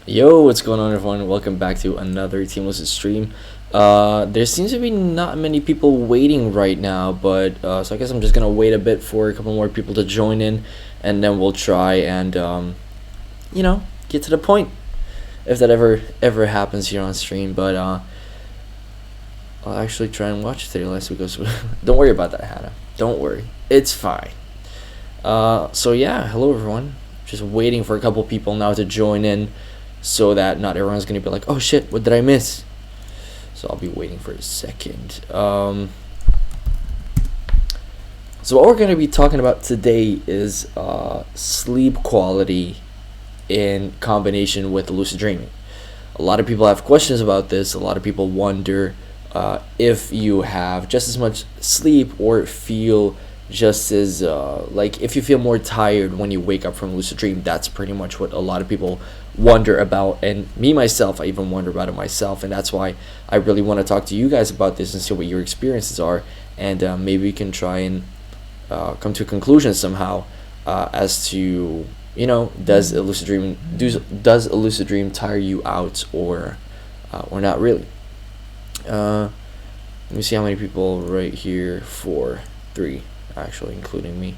Yo, what's going on, everyone? Welcome back to another Team Lucid stream. There seems to be not many people waiting right now, but so I guess I'm just gonna wait a bit for a couple more people to join in, and then we'll try and get to the point, if that ever happens here on stream. But I'll actually try and watch it today last week. Don't worry about that, Hannah. Don't worry, it's fine. So yeah, hello everyone. Just waiting for a couple people now to join in, so that not everyone's gonna be like, oh shit, what did I miss? So I'll be waiting for a second. So what we're gonna be talking about today is sleep quality in combination with lucid dreaming. A lot of people have questions about this. A lot of people wonder if you have just as much sleep or feel just as like if you feel more tired when you wake up from a lucid dream. That's pretty much what a lot of people wonder about, and me myself, I even wonder about it myself, and that's why I really want to talk to you guys about this and see what your experiences are, and maybe we can try and come to a conclusion somehow as to, does a lucid dream tire you out or not really. Let me see how many people right here. 4, 3 actually, including me.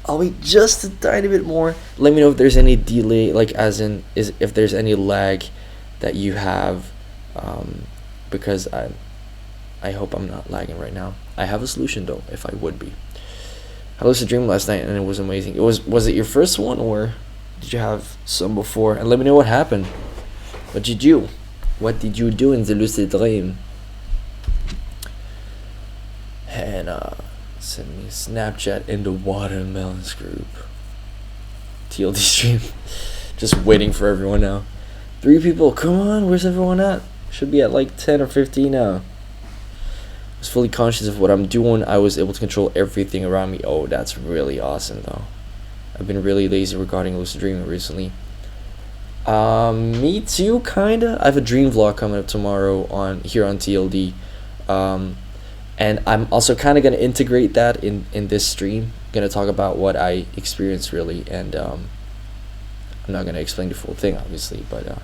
I'll wait just a tiny bit more. Let me know if there's any delay, like as in if there's any lag that you have, because I hope I'm not lagging right now. I have a solution though, if I would be. I lucid dream last night and it was amazing. Was it your first one, or did you have some before? And let me know what happened. What did you do in the lucid dream? And send me a Snapchat in the Watermelons group. TLD stream. Just waiting for everyone now. 3 people, come on, where's everyone at? Should be at like 10 or 15 now. I was fully conscious of what I'm doing. I was able to control everything around me. Oh, that's really awesome though. I've been really lazy regarding lucid dreaming recently. Me too, kinda. I have a dream vlog coming up tomorrow here on TLD. And I'm also kind of going to integrate that in this stream. I'm going to talk about what I experienced really, and I'm not going to explain the full thing obviously, but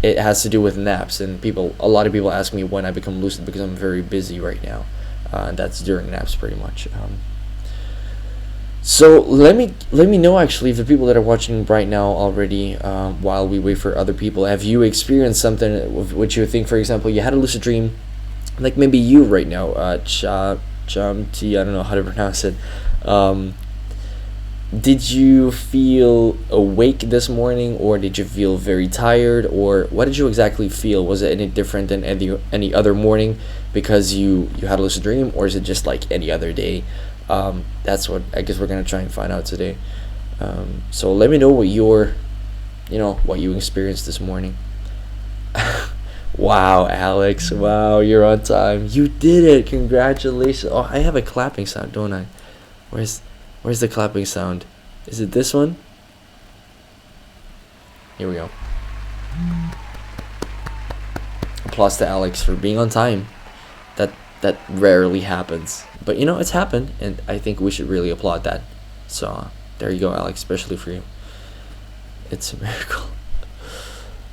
it has to do with naps, and a lot of people ask me when I become lucid because I'm very busy right now, and that's during naps pretty much. So let me know actually, if the people that are watching right now already, while we wait for other people, have you experienced something with which you think, for example, you had a lucid dream, like maybe you right now, Chamti, I don't know how to pronounce it. Did you feel awake this morning, or did you feel very tired, or what did you exactly feel? Was it any different than any other morning because you had a lucid dream, or is it just like any other day? That's what I guess we're gonna try and find out today. So let me know what what you experienced this morning. Wow, Alex. Wow, you're on time. You did it. Congratulations. Oh, I have a clapping sound, don't I? Where's the clapping sound? Is it this one? Here we go. Applause to Alex for being on time. That rarely happens. But it's happened, and I think we should really applaud that. So, there you go, Alex, especially for you. It's a miracle.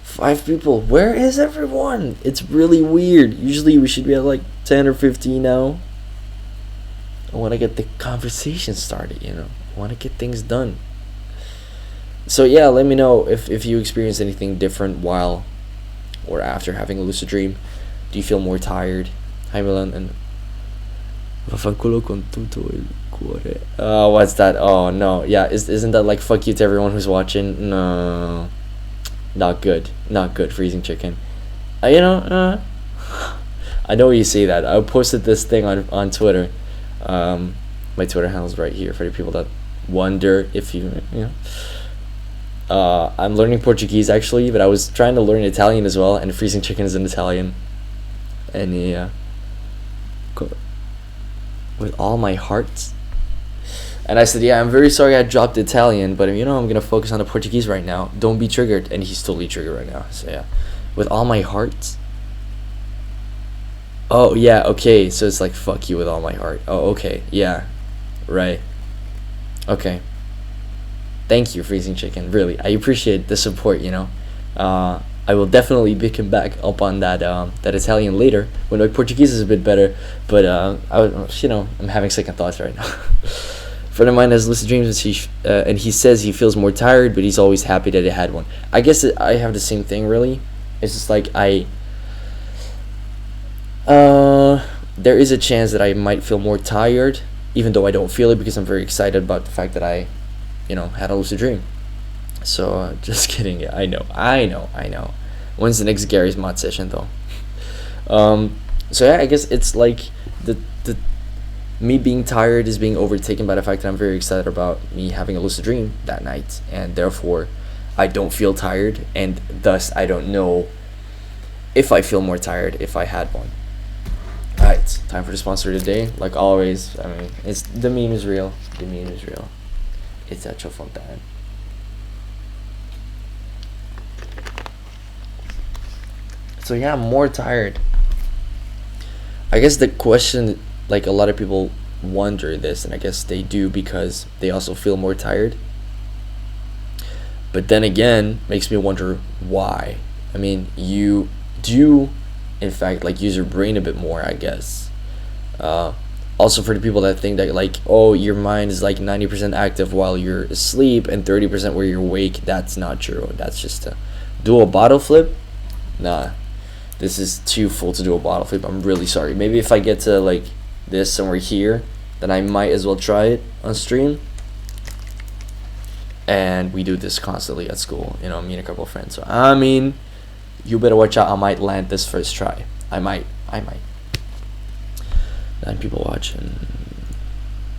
5 people. Where is everyone? It's really weird. Usually we should be at like 10 or 15 now. I want to get the conversation started, I want to get things done. So yeah, let me know if you experience anything different while or after having a lucid dream. Do you feel more tired? Hi Milan, and what's that? Oh no, yeah, isn't that like fuck you to everyone who's watching? No. Not good, freezing chicken. I know you say that. I posted this thing on Twitter. My Twitter handle's right here for the people that wonder if I'm learning Portuguese actually, but I was trying to learn Italian as well, and freezing chicken is in Italian. And yeah. with all my heart. And I said, yeah, I'm very sorry I dropped Italian, but I'm gonna focus on the Portuguese right now. Don't be triggered. And he's totally triggered right now. So yeah, with all my heart. Oh yeah, okay. So it's like fuck you with all my heart. Oh okay, yeah, right. Okay. Thank you, Freezing Chicken. Really, I appreciate the support. I will definitely be come back up on that Italian later when my Portuguese is a bit better. But I'm having second thoughts right now. Friend of mine has lucid dreams, and he says he feels more tired, but he's always happy that he had one. I guess I have the same thing. Really, it's just like there is a chance that I might feel more tired, even though I don't feel it because I'm very excited about the fact that I had a lucid dream. So just kidding. Yeah, I know. When's the next Gary's Mod session though? So yeah, I guess it's like the me being tired is being overtaken by the fact that I'm very excited about me having a lucid dream that night, and therefore I don't feel tired, and thus I don't know if I feel more tired if I had one. Alright, time for the sponsor today. Like always, I mean, it's the meme is real. The meme is real. It's at Fontaine. So yeah, I'm more tired. I guess the question, like a lot of people wonder this, and I guess they do because they also feel more tired. But then again, makes me wonder why. I mean, you do, in fact, like use your brain a bit more, I guess. Also, for the people that think that like, oh, your mind is like 90% active while you're asleep and 30% where you're awake, that's not true. That's just a do a bottle flip. Nah, this is too full to do a bottle flip. I'm really sorry. Maybe if I get to like this somewhere here, then I might as well try it on stream. And we do this constantly at school, me and a couple of friends. So I mean, you better watch out. I might land this first try. I might. 9 people watching.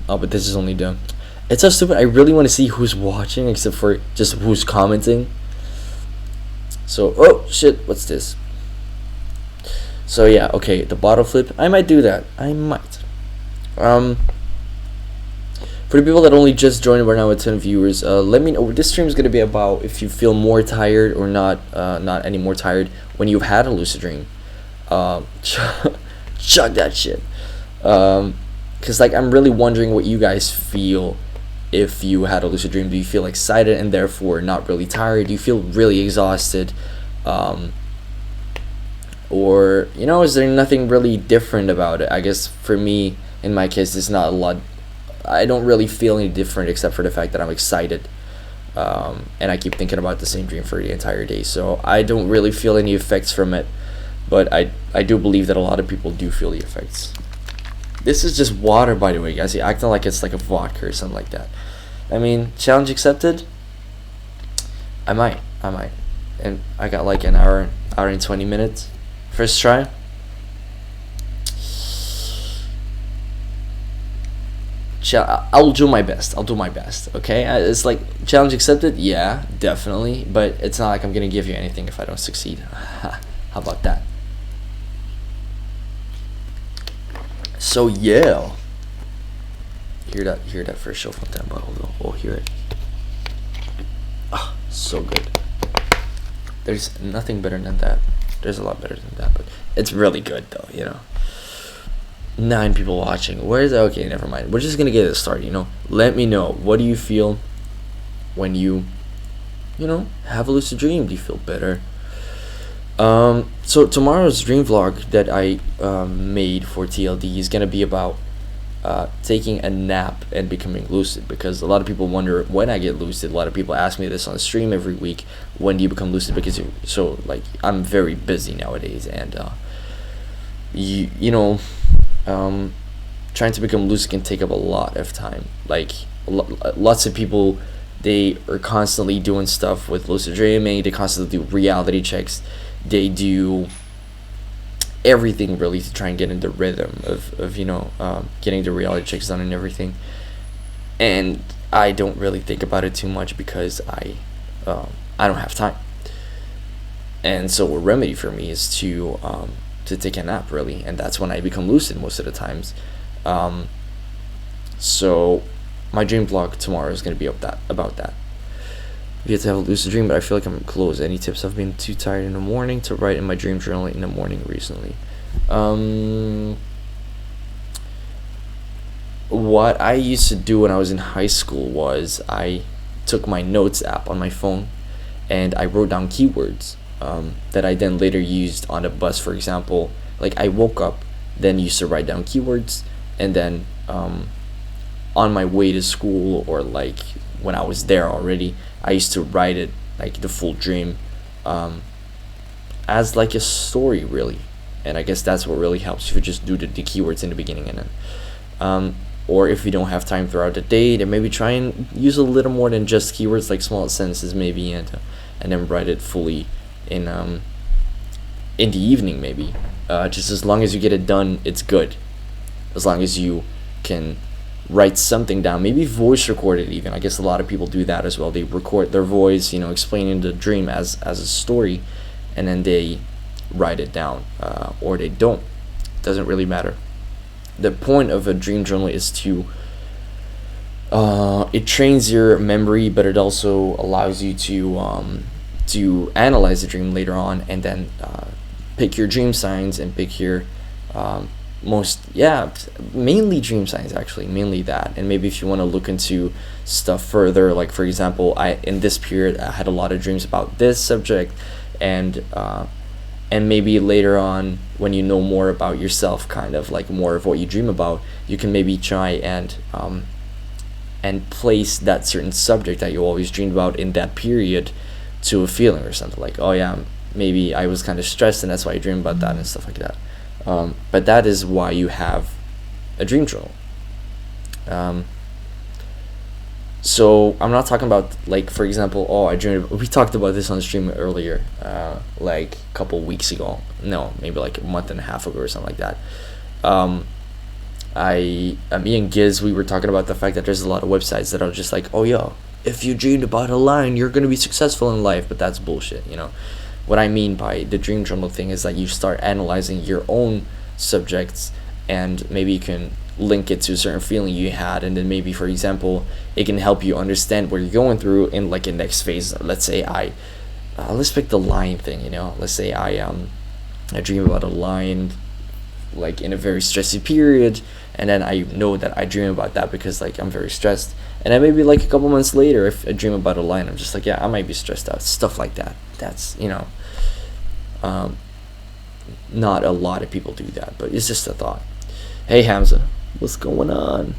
Oh, but this is only done. It's so stupid. I really want to see who's watching, except for just who's commenting. So, oh shit, what's this? So yeah, okay, the bottle flip. I might do that. I might. For the people that only just joined right now with 10 viewers, let me know what this stream is gonna be about. If you feel more tired or not any more tired when you've had a lucid dream, chug that shit. Cause like I'm really wondering what you guys feel if you had a lucid dream. Do you feel excited and therefore not really tired? Do you feel really exhausted? Or is there nothing really different about it? I guess for me, in my case, it's not a lot. I don't really feel any different except for the fact that I'm excited, and I keep thinking about the same dream for the entire day. So I don't really feel any effects from it, but I do believe that a lot of people do feel the effects. This is just water, by the way, guys. You're acting like it's like a vodka or something like that. I mean, challenge accepted. I might, and I got like an hour and 20 minutes. First try. I'll do my best. Okay, it's like challenge accepted. Yeah, definitely. But it's not like I'm gonna give you anything if I don't succeed. How about that? So yeah. Hear that first show from that bottle though. Oh, hear it. Ah, so good. There's nothing better than that. There's a lot better than that, but it's really good though. 9 people watching. Where's okay? Never mind. We're just gonna get it started. Let me know. What do you feel when you have a lucid dream? Do you feel better? So tomorrow's dream vlog that I made for TLD is gonna be about taking a nap and becoming lucid, because a lot of people wonder when I get lucid. A lot of people ask me this on stream every week. When do you become lucid? Because I'm very busy nowadays, and trying to become lucid can take up a lot of time. Like lots of people, they are constantly doing stuff with lucid dreaming. They constantly do reality checks. They do everything really to try and get in the rhythm of getting the reality checks done and everything. And I don't really think about it too much because I don't have time. And so a remedy for me is to take a nap, really, and that's when I become lucid most of the times. So my dream vlog tomorrow is going to be about that. You have to have a lucid dream, but I feel like I'm close. Any tips? I've been too tired in the morning to write in my dream journal in the morning recently. What I used to do when I was in high school was I took my notes app on my phone and I wrote down keywords that I then later used on the bus. For example, like I woke up, then used to write down keywords, and then on my way to school, or like when I was there already, I used to write it, like the full dream, as like a story really. And I guess that's what really helps if you just do the keywords in the beginning, and then or if you don't have time throughout the day, then maybe try and use a little more than just keywords, like small sentences maybe, and then write it fully in the evening maybe. Just as long as you get it done, it's good. As long as you can write something down, maybe voice record it even. I guess a lot of people do that as well. They record their voice, explaining the dream as a story, and then they write it down, or they don't. Doesn't really matter. The point of a dream journal is to it trains your memory, but it also allows you to analyze the dream later on, and then pick your dream signs and pick your mainly dream signs, actually, mainly that. And maybe if you want to look into stuff further, like for example, in this period I had a lot of dreams about this subject, and maybe later on, when you know more about yourself, kind of like more of what you dream about, you can maybe try and place that certain subject that you always dreamed about in that period to a feeling or something, like, oh yeah, maybe I was kind of stressed and that's why I dreamed about that and stuff like that. But that is why you have a dream journal. So I'm not talking about, like, for example, we talked about this on the stream earlier, like a couple weeks ago. No, maybe like a month and a half ago or something like that. Me and Giz, we were talking about the fact that there's a lot of websites that are just like, oh yo, if you dreamed about a line, you're gonna be successful in life. But that's bullshit. What I mean by the dream journal thing is that you start analyzing your own subjects, and maybe you can link it to a certain feeling you had, and then maybe, for example, it can help you understand what you're going through in like a next phase. Let's say let's pick the line thing. Let's say I dream about a line like in a very stressy period, and then I know that I dream about that because like I'm very stressed, and then maybe like a couple months later, if I dream about a line, I'm just like, yeah, I might be stressed out, stuff like that. That's not a lot of people do that, but it's just a thought. Hey Hamza, what's going on?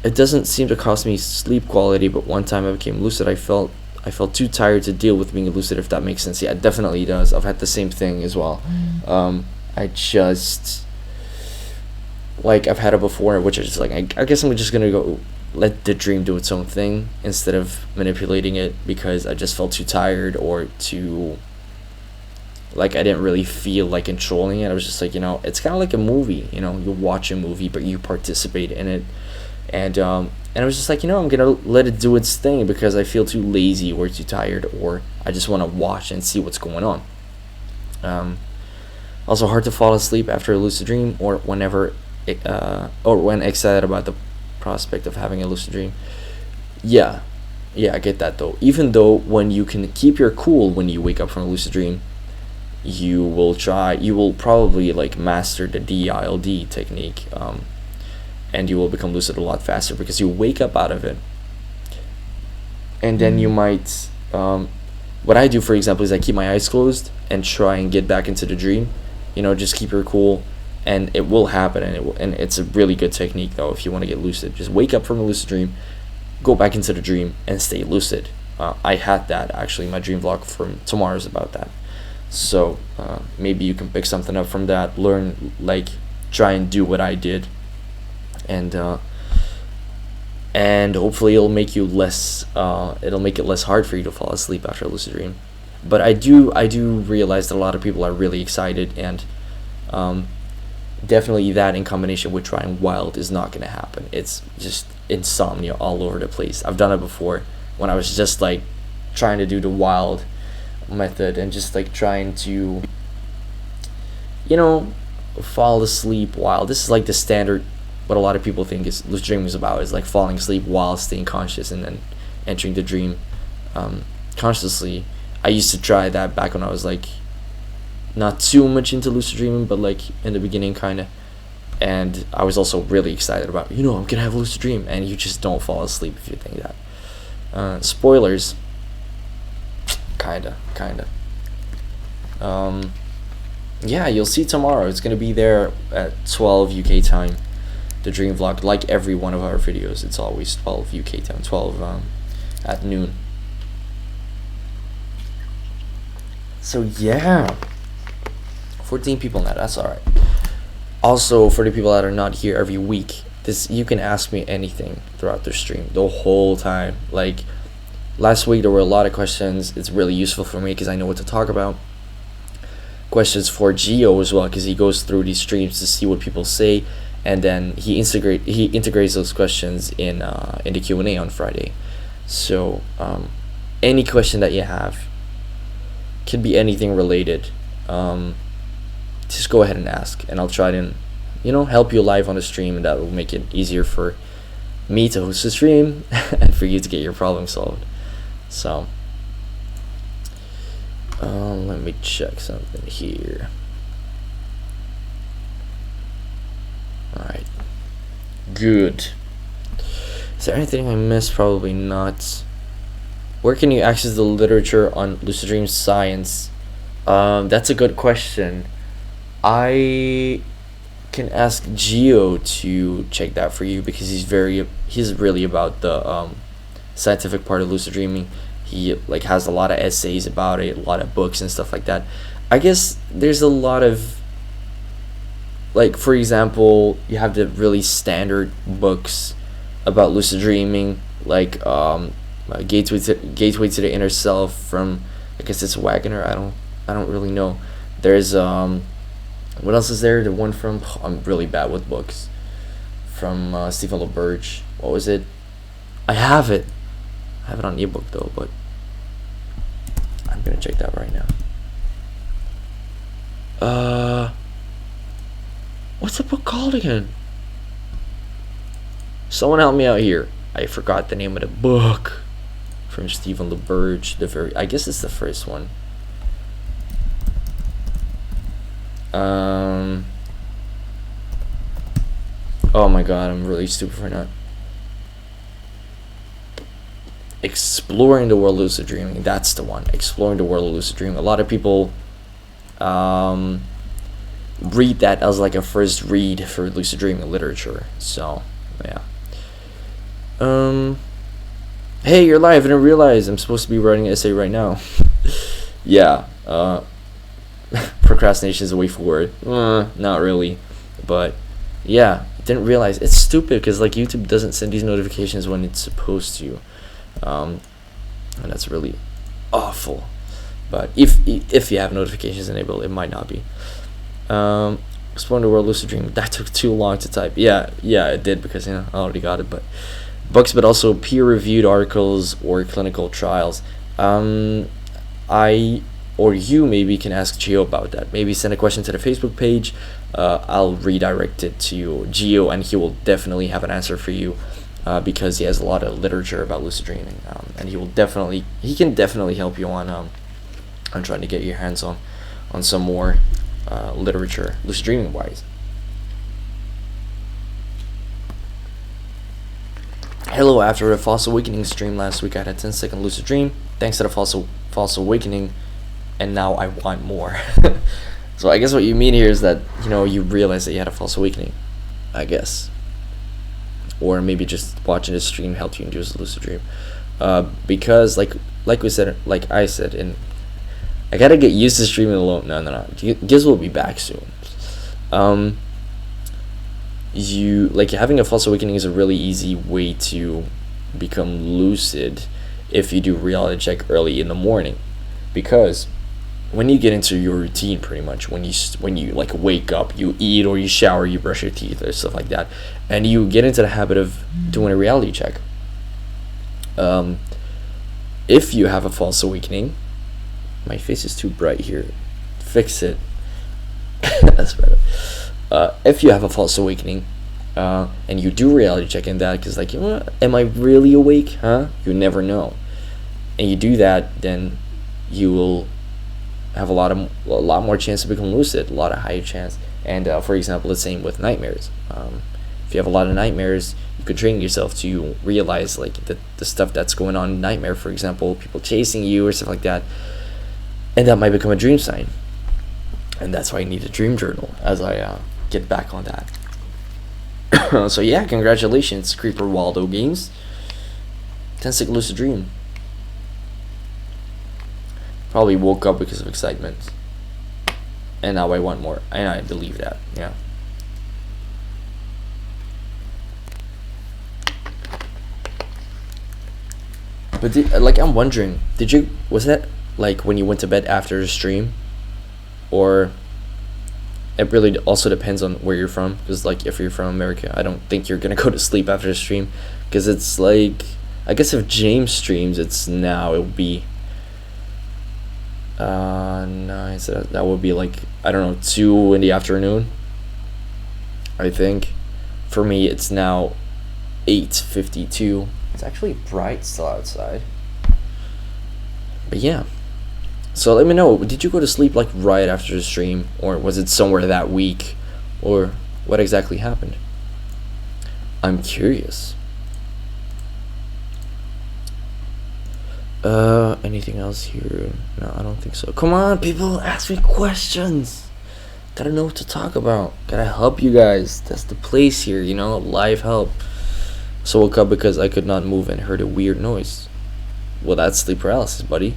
It doesn't seem to cost me sleep quality, but one time I became lucid, I felt too tired to deal with being lucid, if that makes sense. Yeah, it definitely does. I've had the same thing as well. I just, like, I've had it before, which is like, I guess I'm just gonna go let the dream do its own thing instead of manipulating it, because I just felt too tired, or too, like, I didn't really feel like controlling it. I was just like, it's kind of like a movie. You watch a movie, but you participate in it. And I was just like, I'm gonna let it do its thing because I feel too lazy or too tired, or I just want to watch and see what's going on. Also hard to fall asleep after a lucid dream, or whenever or when excited about the prospect of having a lucid dream. Yeah, I get that though. Even though when you can keep your cool when you wake up from a lucid dream, you will probably like master the DILD technique, and you will become lucid a lot faster because you wake up out of it. And then you might, what I do, for example, is I keep my eyes closed and try and get back into the dream. Just keep your cool, and it will happen. And it's a really good technique though if you want to get lucid. Just wake up from a lucid dream, go back into the dream, and stay lucid. I had that actually. My dream vlog from tomorrow is about that. So maybe you can pick something up from that, learn, like, try and do what I did, and hopefully it'll make it less hard for you to fall asleep after a lucid dream. But I do realize that a lot of people are really excited, and definitely that in combination with trying wild is not going to happen. It's just insomnia all over the place. I've done it before when I was just like trying to do the wild method and just like trying to fall asleep while this is like the standard what a lot of people think is lucid dreaming is about, is like falling asleep while staying conscious and then entering the dream consciously. I used to try that back when I was like not too much into lucid dreaming, but like in the beginning kind of. And I was also really excited about, I'm gonna have a lucid dream, and you just don't fall asleep if you think that. Spoilers. Kinda. Yeah, you'll see tomorrow. It's gonna be there at 12 UK time. The dream vlog, like every one of our videos, it's always 12 UK time, 12 at noon. So yeah, 14 people now. That's all right. Also, for the people that are not here every week, you can ask me anything throughout the stream the whole time. Like last week, there were a lot of questions. It's really useful for me because I know what to talk about. Questions for Gio as well, because he goes through these streams to see what people say, and then he integrates those questions in the Q&A on Friday. So any question that you have, could be anything related, just go ahead and ask, and I'll try to help you live on the stream, and that will make it easier for me to host the stream and for you to get your problem solved. So let me check something here. Alright, good. Is there anything I missed? Probably not. Where can you access the literature on lucid dream science? That's a good question. I can ask Gio to check that for you, because he's really about the scientific part of lucid dreaming. He like has a lot of essays about it, a lot of books and stuff like that. I guess there's a lot of, like, for example, you have the really standard books about lucid dreaming, like Gateway to the Inner Self from, I guess it's Wagner. I don't really know. There's what else is there? The one from, I'm really bad with books, from Stephen LaBerge. What was it? I have it on ebook though, but I'm gonna check that right now. What's the book called again? Someone help me out here. I forgot the name of the book from Stephen LaBerge. I guess it's the first one. Oh my god, I'm really stupid right now. Exploring the World of Lucid Dreaming. That's the one. Exploring the World of Lucid Dreaming. A lot of people read that as like a first read for lucid dreaming literature. So yeah. Hey, you're live. I didn't realize I'm supposed to be writing an essay right now. Yeah. Procrastination is a way forward. Not really, but yeah, didn't realize. It's stupid because like YouTube doesn't send these notifications when it's supposed to, and that's really awful. But if you have notifications enabled, it might not be. Exploring the World Lucid Dream. That took too long to type. Yeah, it did, because I already got it. But books, but also peer-reviewed articles or clinical trials. I or you maybe can ask Gio about that. Maybe send a question to the Facebook page. I'll redirect it to Gio, and he will definitely have an answer for you, because he has a lot of literature about lucid dreaming, and he can definitely help you on trying to get your hands on some more literature lucid dreaming wise. Hello, after a false awakening stream last week, I had a 10-second lucid dream thanks to the false awakening, and now I want more. So I guess what you mean here is that you realize that you had a false awakening, I guess, or maybe just watching the stream helped you induce a lucid dream, because like I said, and I gotta get used to streaming alone. No. Giz will be back soon. Having a false awakening is a really easy way to become lucid if you do reality check early in the morning, because when you get into your routine, pretty much when you like wake up, you eat or you shower, you brush your teeth or stuff like that, and you get into the habit of doing a reality check. If you have a false awakening, my face is too bright here, fix it. That's better. If you have a false awakening, and you do reality check in that, because like, you know, am I really awake? Huh? You never know. And you do that, then you will have a lot more chance to become lucid, a lot of higher chance. And for example, the same with nightmares. If you have a lot of nightmares, you could train yourself to realize like the stuff that's going on in nightmare, for example, people chasing you or stuff like that, and that might become a dream sign. And that's why I need a dream journal as I get back on that. So yeah, congratulations, Creeper Waldo Games. 10-second lucid dream. Probably woke up because of excitement, and now I want more, and I believe that. Yeah. But like, I'm wondering, was that like when you went to bed after the stream, or it really also depends on where you're from? Because like, if you're from America, I don't think you're gonna go to sleep after the stream, because it's like, I guess if James streams, it's now, it would be nice. That would be like, I don't know, 2 in the afternoon, I think. For me, it's now 8:52. It's actually bright still outside. But yeah. So let me know, did you go to sleep like right after the stream, or was it somewhere that week, or what exactly happened? I'm curious. Anything else here? No, I don't think so. Come on, people, ask me questions. Gotta know what to talk about. Gotta help you guys. That's the place here, you know, live help. So woke up because I could not move and heard a weird noise. Well, that's sleep paralysis, buddy.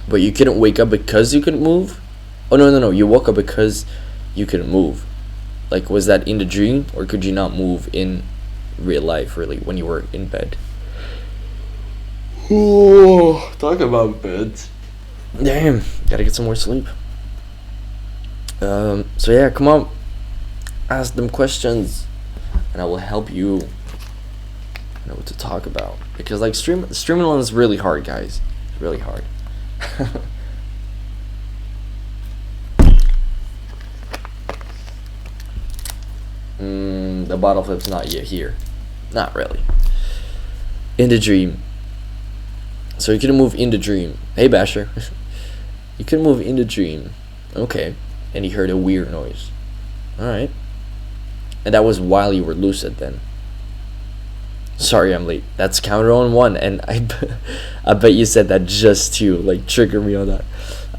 But you couldn't wake up because you couldn't move? Oh, no. You woke up because you couldn't move. Like, was that in the dream, or could you not move in real life, really, when you were in bed? Oh, talk about beds. Damn, gotta get some more sleep. So yeah, come on, ask them questions, and I will help you know what to talk about. Because like, streaming alone is really hard, guys. It's really hard. The bottle flip's not yet here. Not really. In the dream. So you couldn't move in the dream. Hey, Basher. You couldn't move in the dream. Okay. And he heard a weird noise. Alright. And that was while you were lucid then. Sorry, I'm late. That's counter on 1. And I bet you said that just to like trigger me on that.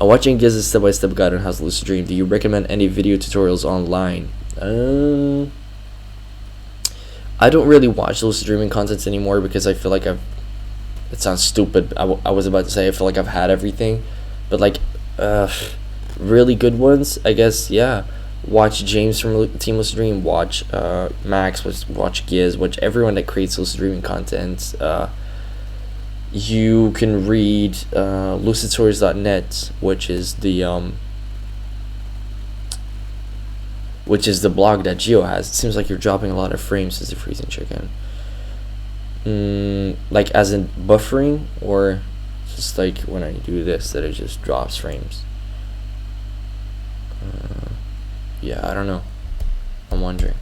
I'm watching Giz's step-by-step guide on how to lucid dream. Do you recommend any video tutorials online? I don't really watch lucid dreaming contents anymore, because I feel like it sounds stupid. I was about to say I feel like I've had everything, but like, really good ones, I guess. Yeah, watch James from Team Lucid Dream. Watch Max. Watch Giz. Watch everyone that creates lucid dreaming content. You can read lucidstories.net, which is the blog that Geo has. It seems like you're dropping a lot of frames since the freezing chicken. Like as in buffering, or just like when I do this that it just drops frames? Yeah, I don't know. I'm wondering.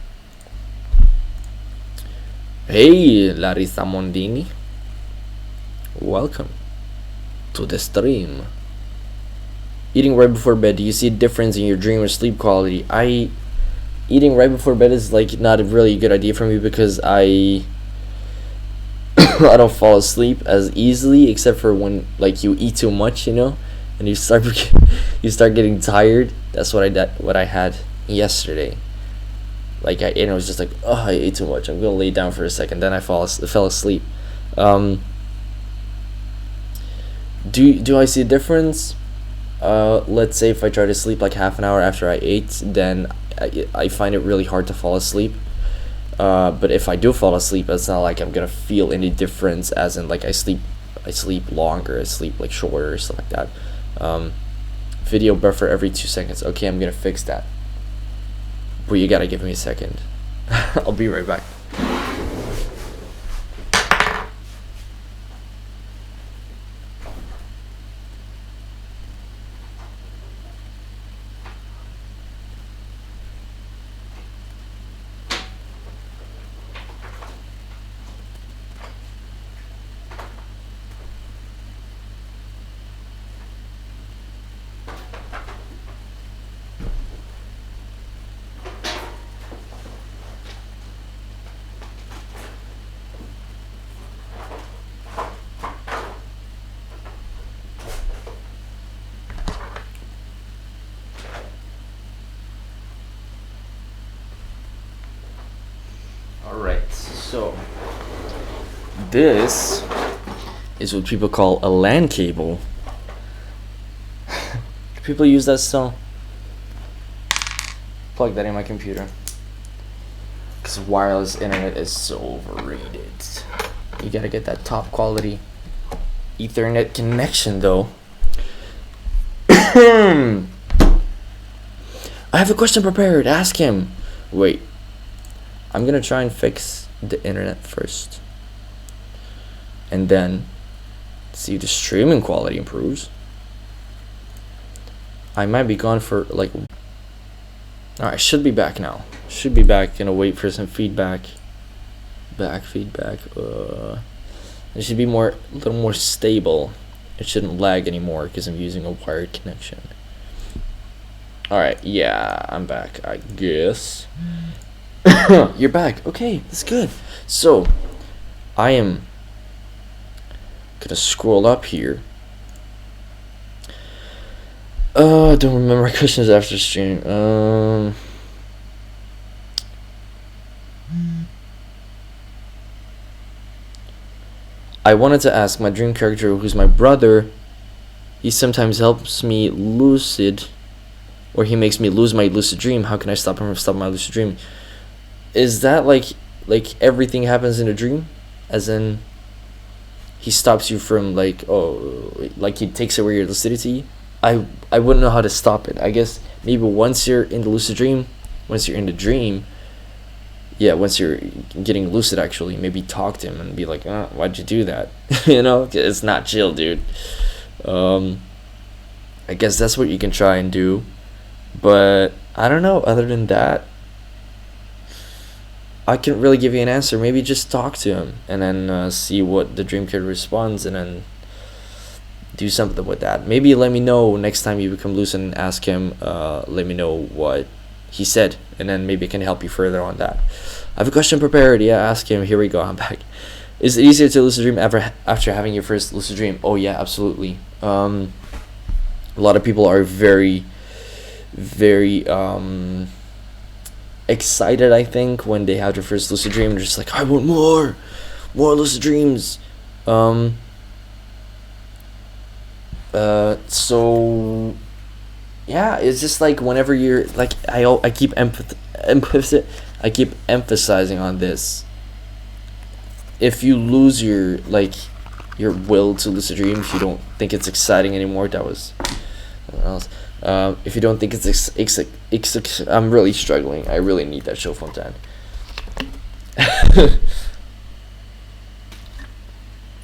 Hey, Larissa Mondini. Welcome to the stream. Eating right before bed, do you see a difference in your dream or sleep quality? Eating right before bed is like not a really good idea for me, because I don't fall asleep as easily, except for when like you eat too much, you know, and you start getting tired. That's what I had yesterday. Like I was just like, oh, I ate too much, I'm gonna lay down for a second, then I fell asleep. Do I see a difference? Let's say if I try to sleep like half an hour after I ate, then I find it really hard to fall asleep. But if I do fall asleep, it's not like I'm gonna feel any difference, as in like I sleep longer, I sleep like shorter, stuff like that. Video buffer every 2 seconds. Okay, I'm gonna fix that. But you gotta give me a second. I'll be right back. So this is what people call a LAN cable. Do people use that still? Plug that in my computer. Because wireless internet is so overrated. You gotta get that top quality Ethernet connection though. I have a question prepared. Ask him. Wait. I'm gonna try and fix the internet first. And then see if the streaming quality improves. I might be gone for like... Alright, should be back now. Should be back. Gonna wait for some feedback. Feedback. It should be a little more stable. It shouldn't lag anymore because I'm using a wired connection. Alright, yeah, I'm back, I guess. You're back. Okay, that's good. So, I am gonna scroll up here. I don't remember my questions after stream. I wanted to ask my dream character, who's my brother. He sometimes helps me lucid, or he makes me lose my lucid dream. How can I stop him from stopping my lucid dream? Is that like everything happens in a dream, as in he stops you from like he takes away your lucidity? I wouldn't know how to stop it. I guess maybe once you're in the lucid dream, once you're in the dream, yeah, once you're getting lucid, actually, maybe talk to him and be like, why'd you do that? You know, it's not chill, dude. I guess that's what you can try and do, but I don't know. Other than that, I can't really give you an answer. Maybe just talk to him and then see what the dream kid responds, and then do something with that. Maybe let me know next time you become lucid and ask him. Let me know what he said, and then maybe I can help you further on that. I have a question prepared. Yeah, ask him. Here we go. I'm back. Is it easier to lucid dream after having your first lucid dream? Oh yeah, absolutely. A lot of people are very, very excited, I think, when they have their first lucid dream. They're just like, I want more lucid dreams. So yeah, it's just like whenever you're like, I keep emphasizing on this. If you lose your will to lucid dream, if you don't think it's exciting anymore, that was something else. If you don't think it's I'm really struggling. I really need that show sometime.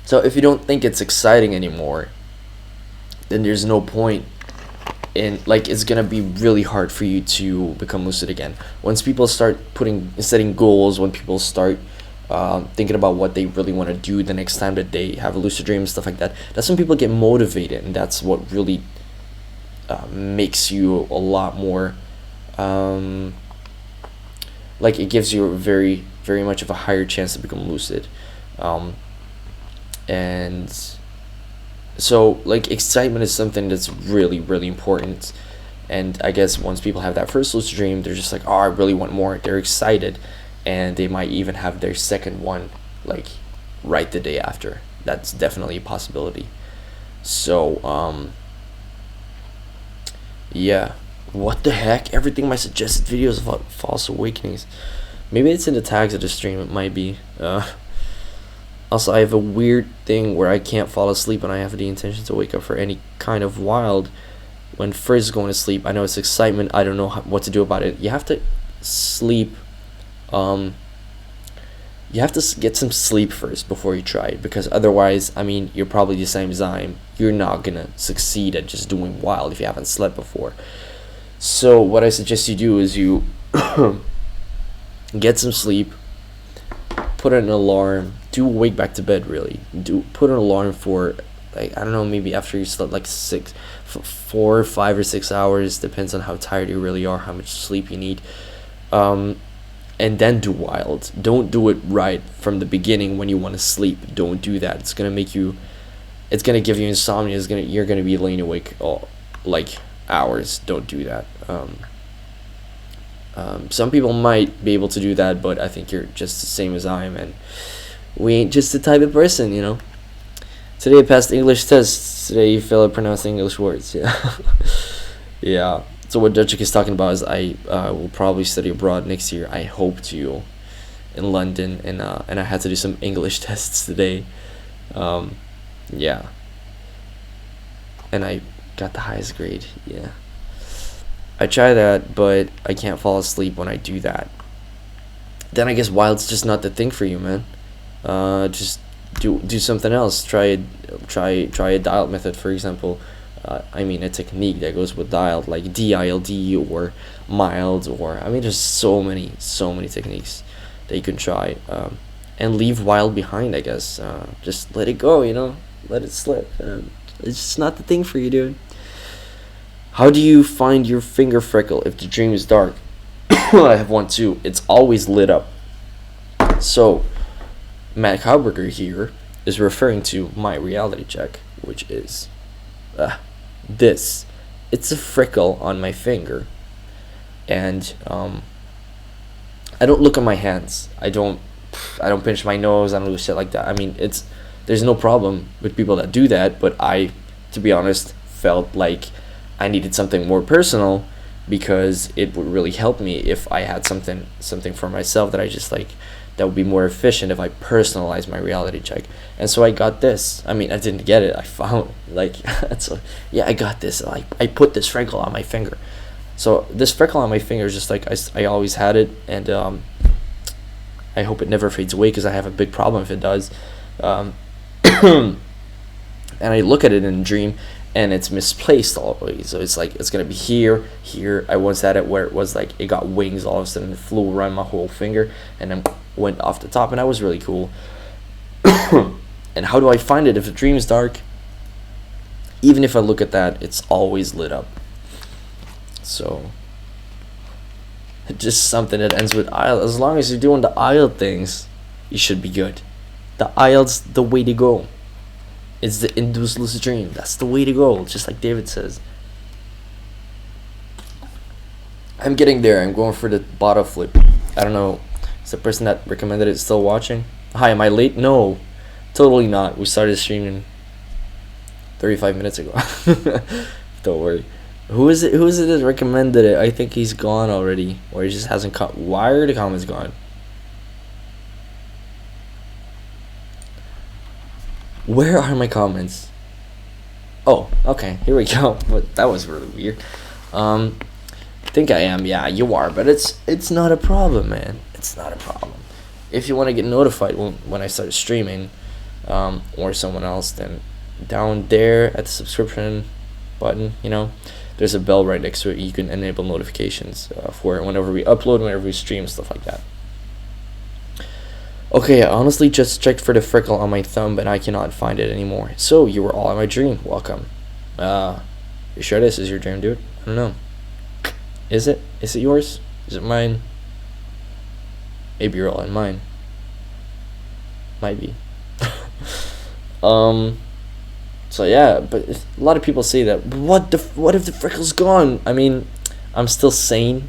So if you don't think it's exciting anymore, then there's no point in, like, it's gonna be really hard for you to become lucid again. Once people start setting goals, when people start thinking about what they really want to do the next time that they have a lucid dream and stuff like that, that's when people get motivated, and that's what really makes you a lot more like, it gives you a very, very much of a higher chance to become lucid. And so, like, excitement is something that's really, really important. And I guess once people have that first lucid dream, they're just like, oh, I really want more. They're excited, and they might even have their second one like right the day after. That's definitely a possibility. So yeah, what the heck? Everything my suggested videos about false awakenings. Maybe it's in the tags of the stream. It might be. Also, I have a weird thing where I can't fall asleep, and I have the intention to wake up for any kind of wild when first going to sleep. I know it's excitement. I don't know what to do about it. You have to sleep. You have to get some sleep first before you try it, because otherwise, I mean, you're probably the same as I am. You're not gonna succeed at just doing wild if you haven't slept before. So what I suggest you do is you get some sleep, put an alarm, do wake back to bed, really. Put an alarm for, like, I don't know, maybe after you slept like 4, 5 or 6 hours, depends on how tired you really are, how much sleep you need. And then do wild. Don't do it right from the beginning when you want to sleep. Don't do that. It's gonna give you insomnia. You're gonna be laying awake all like hours. Don't do that. Some people might be able to do that, but I think you're just the same as I am, and we ain't just the type of person, you know. Today I passed English tests. Today you fail at pronouncing English words. Yeah, yeah. So what Dutchik is talking about is I will probably study abroad next year. I hope to, in London, and I had to do some English tests today. Um, yeah, and I got the highest grade. Yeah, I try that, but I can't fall asleep when I do that. Then I guess wild's just not the thing for you, man. Just do something else. Try a dialed method, for example. I mean, a technique that goes with dialed, like dild or mild, or I mean, there's so many techniques that you can try, and leave wild behind. I guess just let it go. You know, let it slip. It's just not the thing for you, dude. How do you find your finger freckle if the dream is dark? I have one too. It's always lit up. So Matt Kauberger here is referring to my reality check, which is this. It's a freckle on my finger, and I don't look at my hands. I don't pinch my nose. I don't do shit like that. I mean, there's no problem with people that do that, but I, to be honest, felt like I needed something more personal, because it would really help me if I had something for myself that I just like, that would be more efficient if I personalized my reality check. And so I got this. I mean, I didn't get it. I found like yeah, I got this. I put this freckle on my finger. So this freckle on my finger is just like I always had it, and I hope it never fades away, because I have a big problem if it does. And I look at it in a dream, and it's misplaced always. So it's like it's gonna be here. I once had it where it was like it got wings all of a sudden. It flew around my whole finger and then went off the top, and that was really cool. And how do I find it if the dream is dark? Even if I look at that, it's always lit up. So just something that ends with IELTS. As long as you're doing the IELTS things, you should be good. The IELTS the way to go. It's the induced lucid dream. That's the way to go, just like David says. I'm getting there. I'm going for the bottle flip. I don't know. Is the person that recommended it still watching? Hi, am I late? No, totally not. We started streaming 35 minutes ago. Don't worry. Who is it that recommended it? I think he's gone already. Or he just hasn't caught. Why are the comments gone? Where are my comments? Oh, okay, here we go. But that was really weird. I think I am. Yeah, you are. But it's not a problem, man. It's not a problem. If you want to get notified when I start streaming, or someone else, then down there at the subscription button, there's a bell right next to it. You can enable notifications for whenever we upload, whenever we stream, stuff like that. Okay, I honestly just checked for the freckle on my thumb, and I cannot find it anymore. So, you were all in my dream. Welcome. You sure this is your dream, dude? I don't know. Is it? Is it yours? Is it mine? Maybe you're all in mine. Might be. So yeah, but a lot of people say that. What if the freckle's gone? I mean, I'm still sane.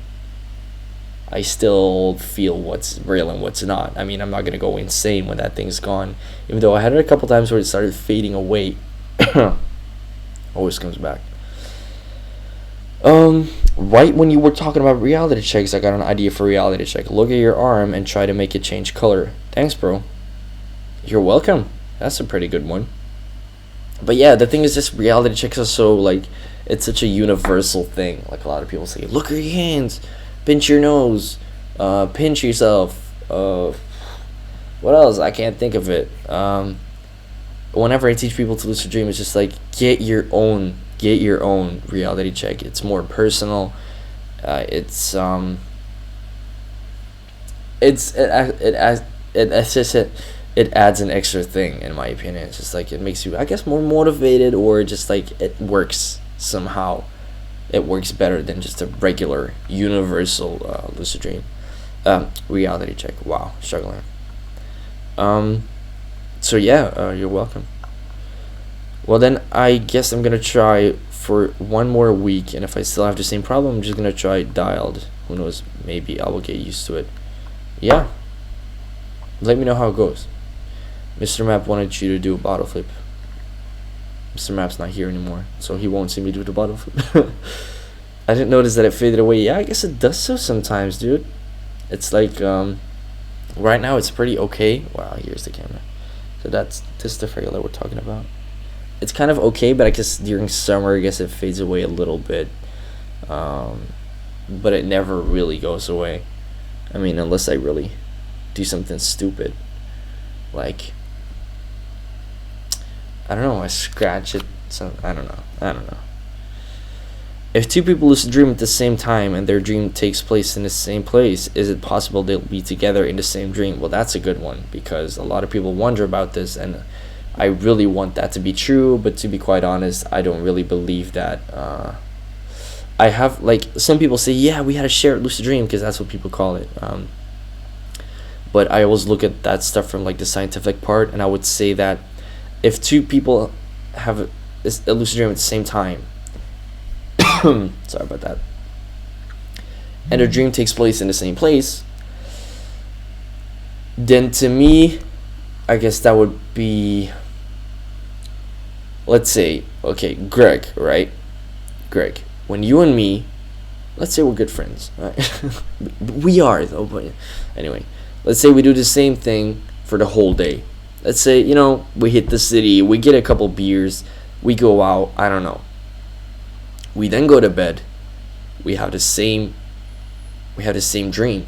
I still feel what's real and what's not. I mean, I'm not gonna go insane when that thing's gone. Even though I had it a couple times where it started fading away. Always comes back. Right when you were talking about reality checks, I got an idea for reality check. Look at your arm and try to make it change color. Thanks, bro. You're welcome. That's a pretty good one. But yeah, the thing is, just reality checks are so like, it's such a universal thing. Like a lot of people say, look at your hands. Pinch your nose, pinch yourself, what else? I can't think of it. Whenever I teach people to lucid dream, it's just like, get your own reality check. It's more personal. It adds an extra thing, in my opinion. It's just like, it makes you, I guess, more motivated, or just like it works somehow. It works better than just a regular universal lucid dream reality check. Wow, struggling. So yeah, you're welcome. Well then, I guess I'm gonna try for 1 more week, and if I still have the same problem, I'm just gonna try dialed. Who knows? Maybe I will get used to it. Yeah. Let me know how it goes. Mr. Map wanted you to do a bottle flip. Mr. Map's not here anymore, so he won't see me do the bottle flip. I didn't notice that it faded away. Yeah, I guess it does so sometimes, dude. It's like, right now it's pretty okay. Wow, here's the camera. So this is the fraggle that we're talking about. It's kind of okay, but I guess during summer, I guess it fades away a little bit. But it never really goes away. I mean, unless I really do something stupid. Like, I don't know, I scratch it. So I don't know. If two people lucid dream at the same time and their dream takes place in the same place, is it possible they'll be together in the same dream? Well, that's a good one, because a lot of people wonder about this, and I really want that to be true, but to be quite honest, I don't really believe that. I have, like, some people say, yeah, we had a shared lucid dream, because that's what people call it. But I always look at that stuff from, like, the scientific part, and I would say that if two people have a lucid dream at the same time, sorry about that, and their dream takes place in the same place, then to me, I guess that would be, let's say, okay, Greg, right? Greg, when you and me, let's say we're good friends, right? We are, though, but anyway, let's say we do the same thing for the whole day. Let's say, you know, we hit the city, we get a couple beers, we go out, I don't know. We then go to bed. We have the same dream.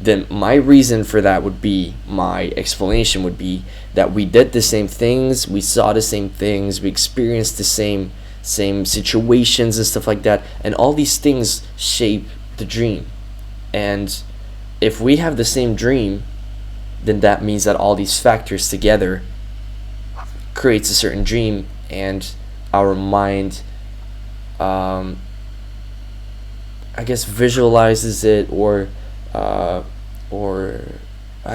Then my reason for that would be, my explanation would be that we did the same things, we saw the same things, we experienced the same situations and stuff like that, and all these things shape the dream. And if we have the same dream, then that means that all these factors together creates a certain dream, and our mind, I guess, visualizes it, or I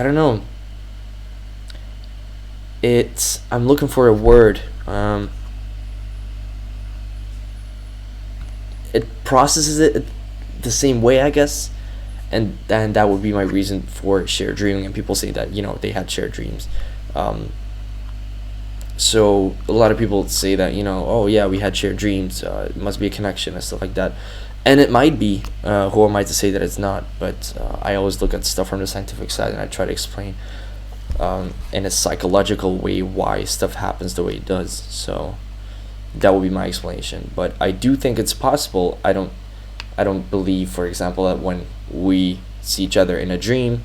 don't know. I'm looking for a word. It processes it the same way, I guess, and that would be my reason for shared dreaming. And people say that, you know, they had shared dreams. So a lot of people say that, you know, oh yeah, we had shared dreams, it must be a connection and stuff like that, and it might be. Who am I to say that it's not? But I always look at stuff from the scientific side, and I try to explain in a psychological way why stuff happens the way it does. So that would be my explanation. But I do think it's possible. I don't believe, for example, that when we see each other in a dream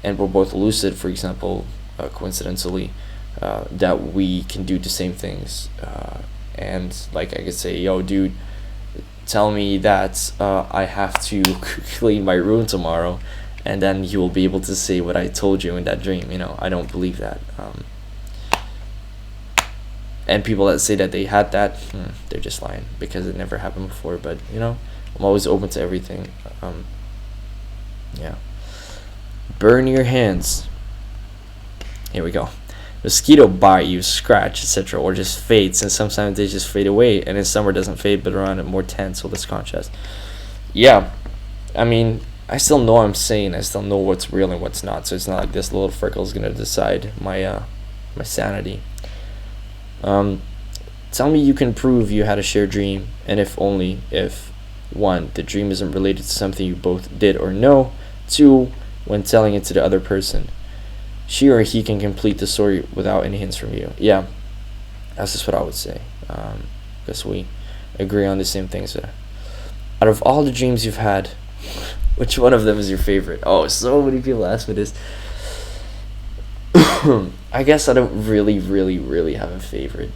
and we're both lucid, for example, coincidentally, that we can do the same things, and like I could say, yo dude, tell me that I have to clean my room tomorrow, and then you will be able to say what I told you in that dream. You know, I don't believe that. And people that say that they had that, they're just lying, because it never happened before. But you know, I'm always open to everything. Yeah. Burn your hands. Here we go. Mosquito bite you, scratch, etc., or just fades, and sometimes they just fade away, and in summer doesn't fade but around it more tense. So this contrast. Yeah, I mean, I still know what I'm saying. I still know what's real and what's not. So it's not like this little freckle is gonna decide my sanity. Tell me you can prove you had a shared dream, and if only if, 1, the dream isn't related to something you both did or know. 2, when telling it to the other person, she or he can complete the story without any hints from you. Yeah, that's just what I would say. Guess we agree on the same things there. Out of all the dreams you've had, which one of them is your favorite? Oh, so many people ask me this. I guess I don't really have a favorite.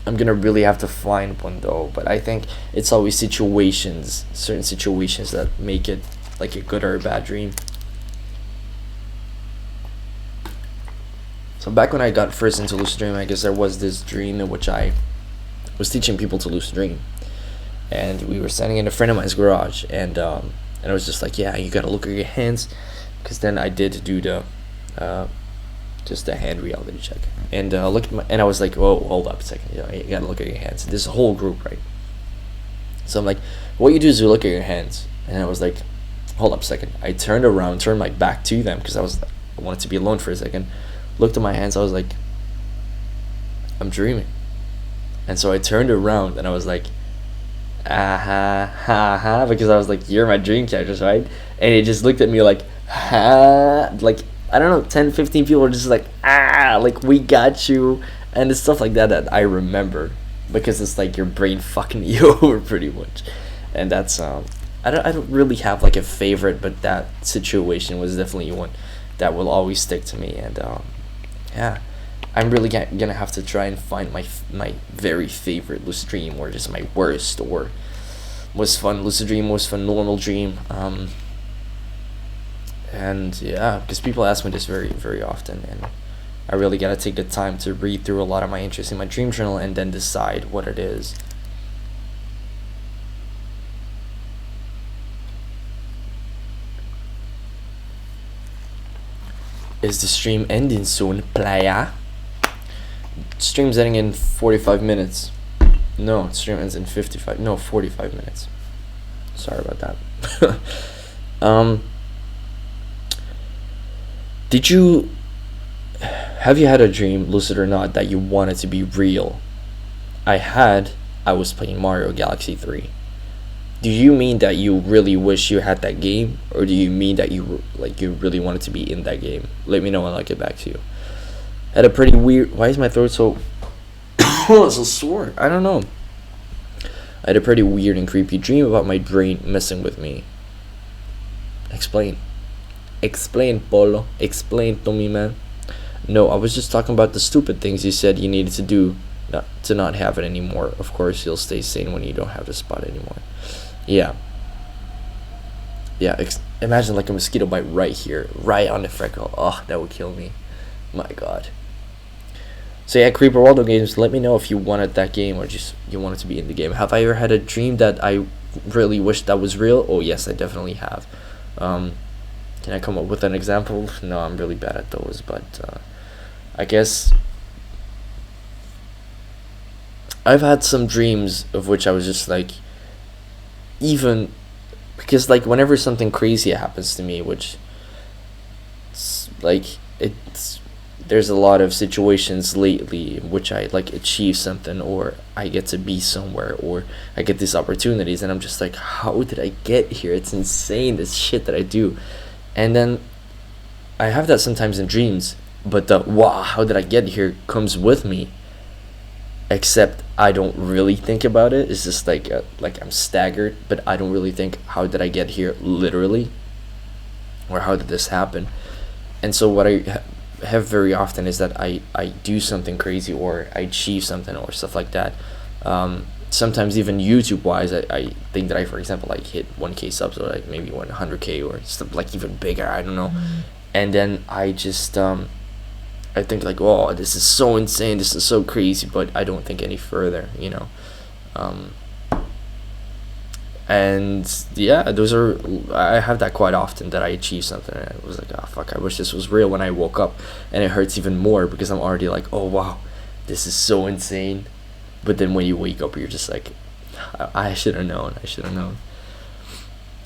I'm gonna really have to find one though, but I think it's always certain situations that make it like a good or a bad dream. So back when I got first into lucid dreaming, I guess there was this dream in which I was teaching people to lucid dream, and we were standing in a friend of mine's garage, and I was just like, yeah, you gotta look at your hands, because then I did do the just a hand reality check. and looked at and I was like, oh, hold up a second, you gotta look at your hands. This whole group, right? So I'm like, what you do is you look at your hands, and I was like, hold up a second. I turned around, turned my back to them because I wanted to be alone for a second. Looked at my hands, I was like, I'm dreaming. And so I turned around and I was like, ha ha, because I was like, you're my dream catchers, right? And he just looked at me like, ha, like, I don't know, 10, 15 people were just like, like, we got you, and it's stuff like that I remember, because it's like your brain fucking you over pretty much. And that's I don't really have like a favorite, but that situation was definitely one that will always stick to me. And yeah, I'm really gonna have to try and find my very favorite lucid dream, or just my worst, or most fun lucid dream, most fun normal dream. And yeah, because people ask me this very, very often, and I really gotta take the time to read through a lot of my interests in my dream journal and then decide what it is. Is the stream ending soon, playa? Stream's ending in 45 minutes. No, stream ends in 45 minutes. Sorry about that. Have you had a dream, lucid or not, that you wanted to be real? I was playing Mario Galaxy 3. Do you mean that you really wish you had that game, or do you mean that you really wanted to be in that game? Let me know and I'll get back to you. Had a pretty weird. Why is my throat so so sore? I don't know. I had a pretty weird and creepy dream about my brain messing with me. Explain, Polo. Explain to me, man. No, I was just talking about the stupid things you said you needed to do to not have it anymore. Of course, you'll stay sane when you don't have the spot anymore. Yeah. Imagine like a mosquito bite right here, right on the freckle. Oh, that would kill me. My God. So yeah, Creeper Waldo Games, let me know if you wanted that game or just you wanted to be in the game. Have I ever had a dream that I really wish that was real? Oh yes, I definitely have. Can I come up with an example? No, I'm really bad at those, but I guess I've had some dreams of which I was just like, even because like whenever something crazy happens to me, which there's a lot of situations lately in which I like achieve something, or I get to be somewhere, or I get these opportunities, and I'm just like, how did I get here? It's insane, this shit that I do. And then I have that sometimes in dreams, but the wow, how did I get here comes with me, except I don't really think about it. It's just like I'm staggered, but I don't really think, how did I get here literally, or how did this happen? And so what I have very often is that I do something crazy, or I achieve something, or stuff like that. Sometimes even YouTube wise, I think that I, for example, like hit 1K subs, or like maybe 100K, or stuff like even bigger, I don't know. And then I just I think like, oh, this is so insane, this is so crazy, but I don't think any further, you know. And yeah, I have that quite often, that I achieve something and I was like, oh fuck, I wish this was real when I woke up, and it hurts even more because I'm already like, oh wow, this is so insane. But then when you wake up, you're just like, I should have known.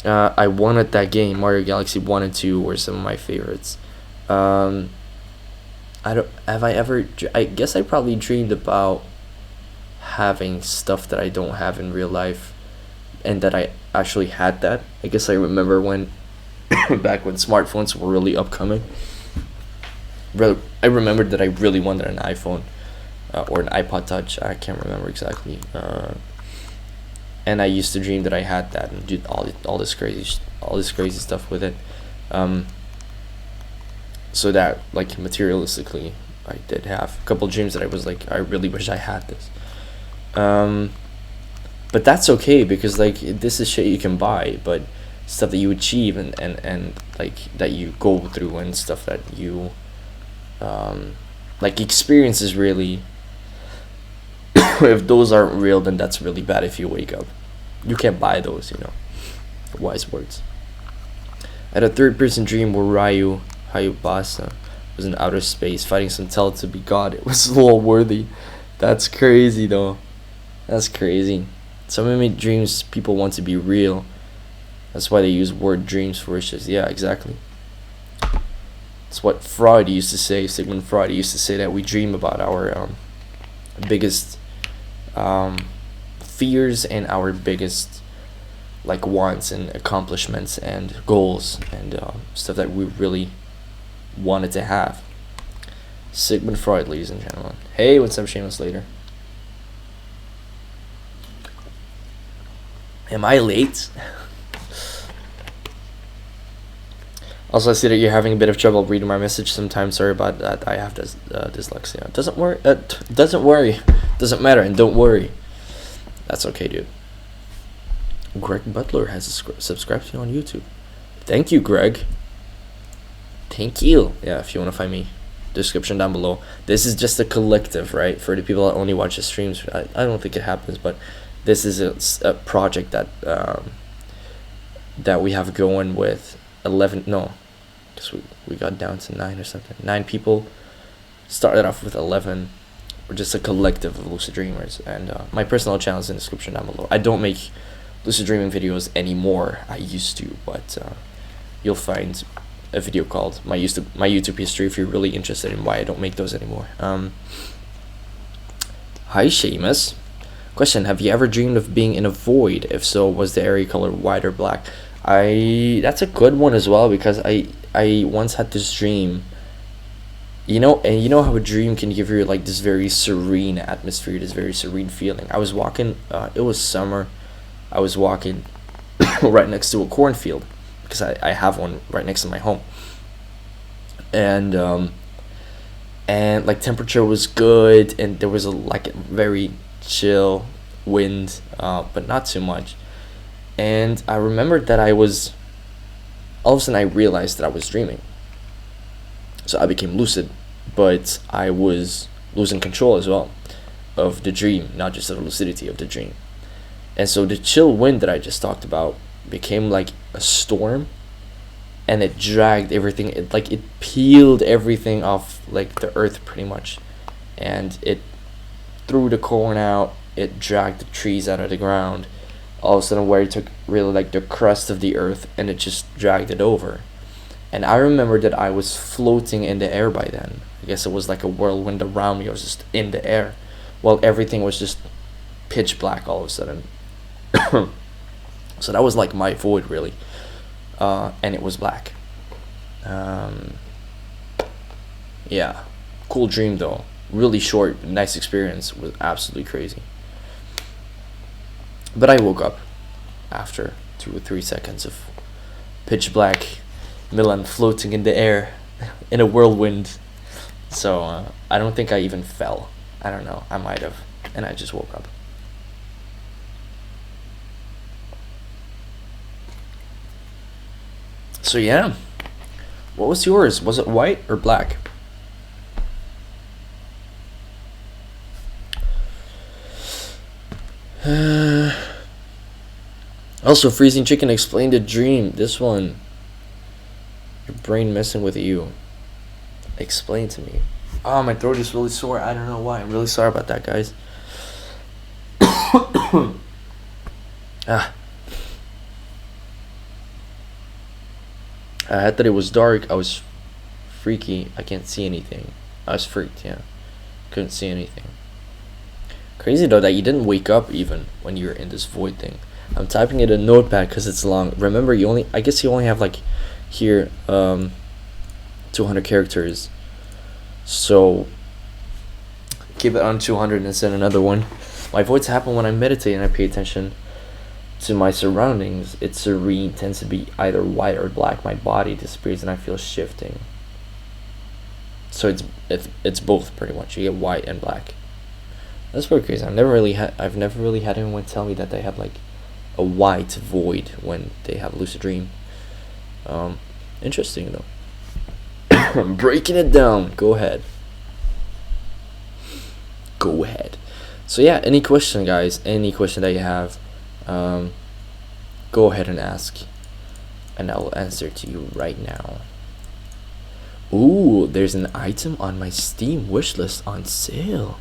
I wanted that game. Mario Galaxy 1 and 2 were some of my favorites. I guess I probably dreamed about having stuff that I don't have in real life, and that I actually had that. I guess I remember when back when smartphones were really upcoming. I remembered that I really wanted an iPhone, or an iPod Touch. I can't remember exactly. And I used to dream that I had that and do all this crazy stuff with it. So that, like, materialistically, I did have a couple dreams that I was like, I really wish I had this. But that's okay, because like this is shit you can buy, but stuff that you achieve and like that you go through, and stuff that you like experiences, really. If those aren't real, then that's really bad. If you wake up, you can't buy those, you know. Wise words. I had a third person dream where Ryu Hayabasa was in outer space fighting some Teletubby god. It was a little worthy. That's crazy though. That's crazy. So many dreams people want to be real. That's why they use word dreams for wishes. Yeah, exactly. It's what Freud used to say. Sigmund Freud used to say that we dream about our biggest fears and our biggest like wants and accomplishments and goals and stuff that we really wanted to have. Sigmund Freud, ladies and gentlemen. Hey, what's up, Shameless Later? Am I late? Also, I see that you're having a bit of trouble reading my message sometimes. Sorry about that. I have dyslexia. Doesn't worry. Doesn't worry. Doesn't matter. And don't worry. That's okay, dude. Greg Butler has subscribed to you on YouTube. Thank you, Greg. Thank you. Yeah, if you want to find me, description down below. This is just a collective, right? For the people that only watch the streams, I don't think it happens, but this is a project that that we have going with 11. No, because we got down to 9 or something. 9 people. Started off with 11. We're just a collective of lucid dreamers, and my personal channel is in the description down below. I don't make lucid dreaming videos anymore. I used to, but you'll find a video called my YouTube history if you're really interested in why I don't make those anymore. Hi, Seamus. Question: have you ever dreamed of being in a void? If so, was the area color white or black? That's a good one as well, because I once had this dream. You know how a dream can give you like this very serene atmosphere, this very serene feeling. I was walking, it was summer. I was walking right next to a cornfield, because I have one right next to my home. And like temperature was good, and there was a very chill wind, but not too much. And I remembered that all of a sudden I realized that I was dreaming. So I became lucid, but I was losing control as well of the dream, not just the lucidity of the dream. And so the chill wind that I just talked about became like a storm, and it dragged everything. It peeled everything off like the earth pretty much, and it threw the corn out. It dragged the trees out of the ground. All of a sudden, where it took really like the crust of the earth, and it just dragged it over. And I remember that I was floating in the air by then. I guess it was like a whirlwind around me. I was just in the air, while everything was just pitch black all of a sudden. So that was like my void, really. And it was black. Yeah, cool dream though. Really short, nice experience. Was absolutely crazy. But I woke up after 2 or 3 seconds of pitch black Milan floating in the air in a whirlwind. So I don't think I even fell. I don't know. I might have. And I just woke up. So yeah. What was yours? Was it white or black? Also, Freezing Chicken explained a dream. This one. Your brain messing with you. Explain to me. Oh, my throat is really sore. I don't know why. I'm really sorry about that, guys. I had that it was dark. I was freaky. I can't see anything. I was freaked, yeah. Couldn't see anything. Crazy though that you didn't wake up even when you were in this void thing. I'm typing it in a notepad because it's long. Remember, I guess you only have like here 200 characters. So keep it on 200 and send another one. My voids happen when I meditate and I pay attention to my surroundings. It's serene, tends to be either white or black. My body disappears and I feel shifting. So it's both pretty much. You get white and black. That's pretty crazy. I've never really had anyone tell me that they have like a white void when they have a lucid dream. Interesting though. I'm breaking it down. Go ahead. So yeah, any question, guys? Any question that you have, go ahead and ask, and I will answer to you right now. Ooh, there's an item on my Steam wishlist on sale.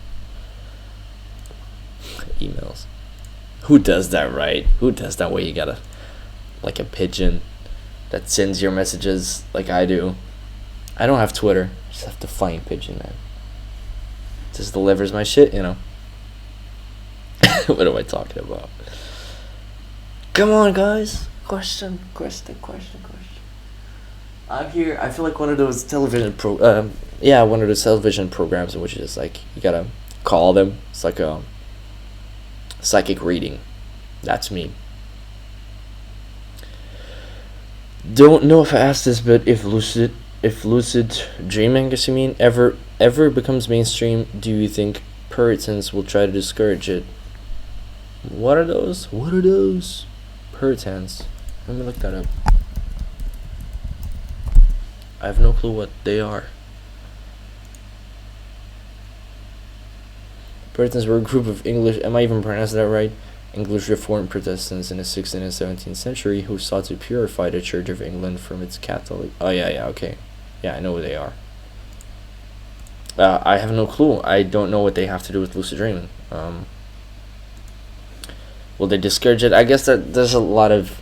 Emails. Who does that, right? Who does that where you gotta, like a pigeon that sends your messages like I do? I don't have Twitter. I just have to find pigeon, man. Just delivers my shit, you know. What am I talking about? Come on, guys. Question. I'm here. I feel like one of those one of those television programs in which is like you gotta call them. It's like a psychic reading. That's me. Don't know if I asked this, but if lucid dreaming, I guess you mean, ever becomes mainstream, do you think Puritans will try to discourage it? What are those? Puritans. Let me look that up. I have no clue what they are. Puritans were a group of English, am I even pronouncing that right? English Reformed Protestants in the 16th and 17th century who sought to purify the Church of England from its Catholic... Oh, yeah, okay. Yeah, I know who they are. I have no clue. I don't know what they have to do with lucid dreaming. Will they discourage it? I guess that there's a lot of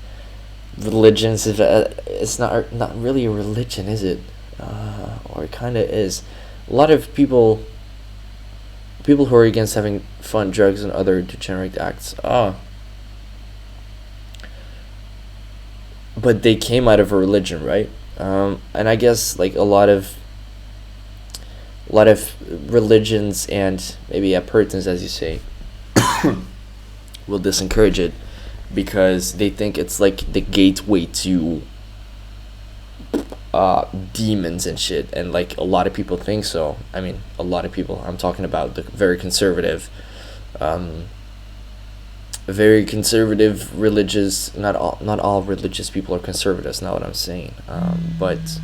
religions. It's not really a religion, is it? Or it kind of is. A lot of people who are against having fun, drugs, and other degenerate acts. But they came out of a religion, right? And I guess like a lot of religions and maybe Puritans, as you say, will discourage it because they think it's like the gateway to demons and shit, and like a lot of people think so. I mean, a lot of people. I'm talking about the very conservative religious. Not all religious people are conservative. That's not what I'm saying. But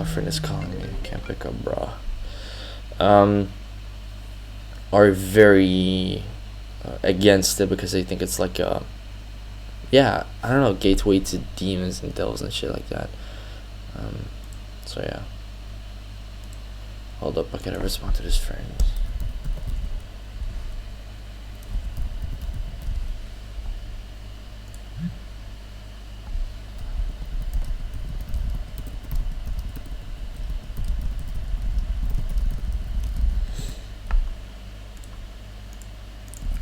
friend is calling me. Can't pick up, bruh. Are very against it because they think it's like I don't know, gateway to demons and devils and shit like that. So yeah. Hold up, I gotta respond to this friend.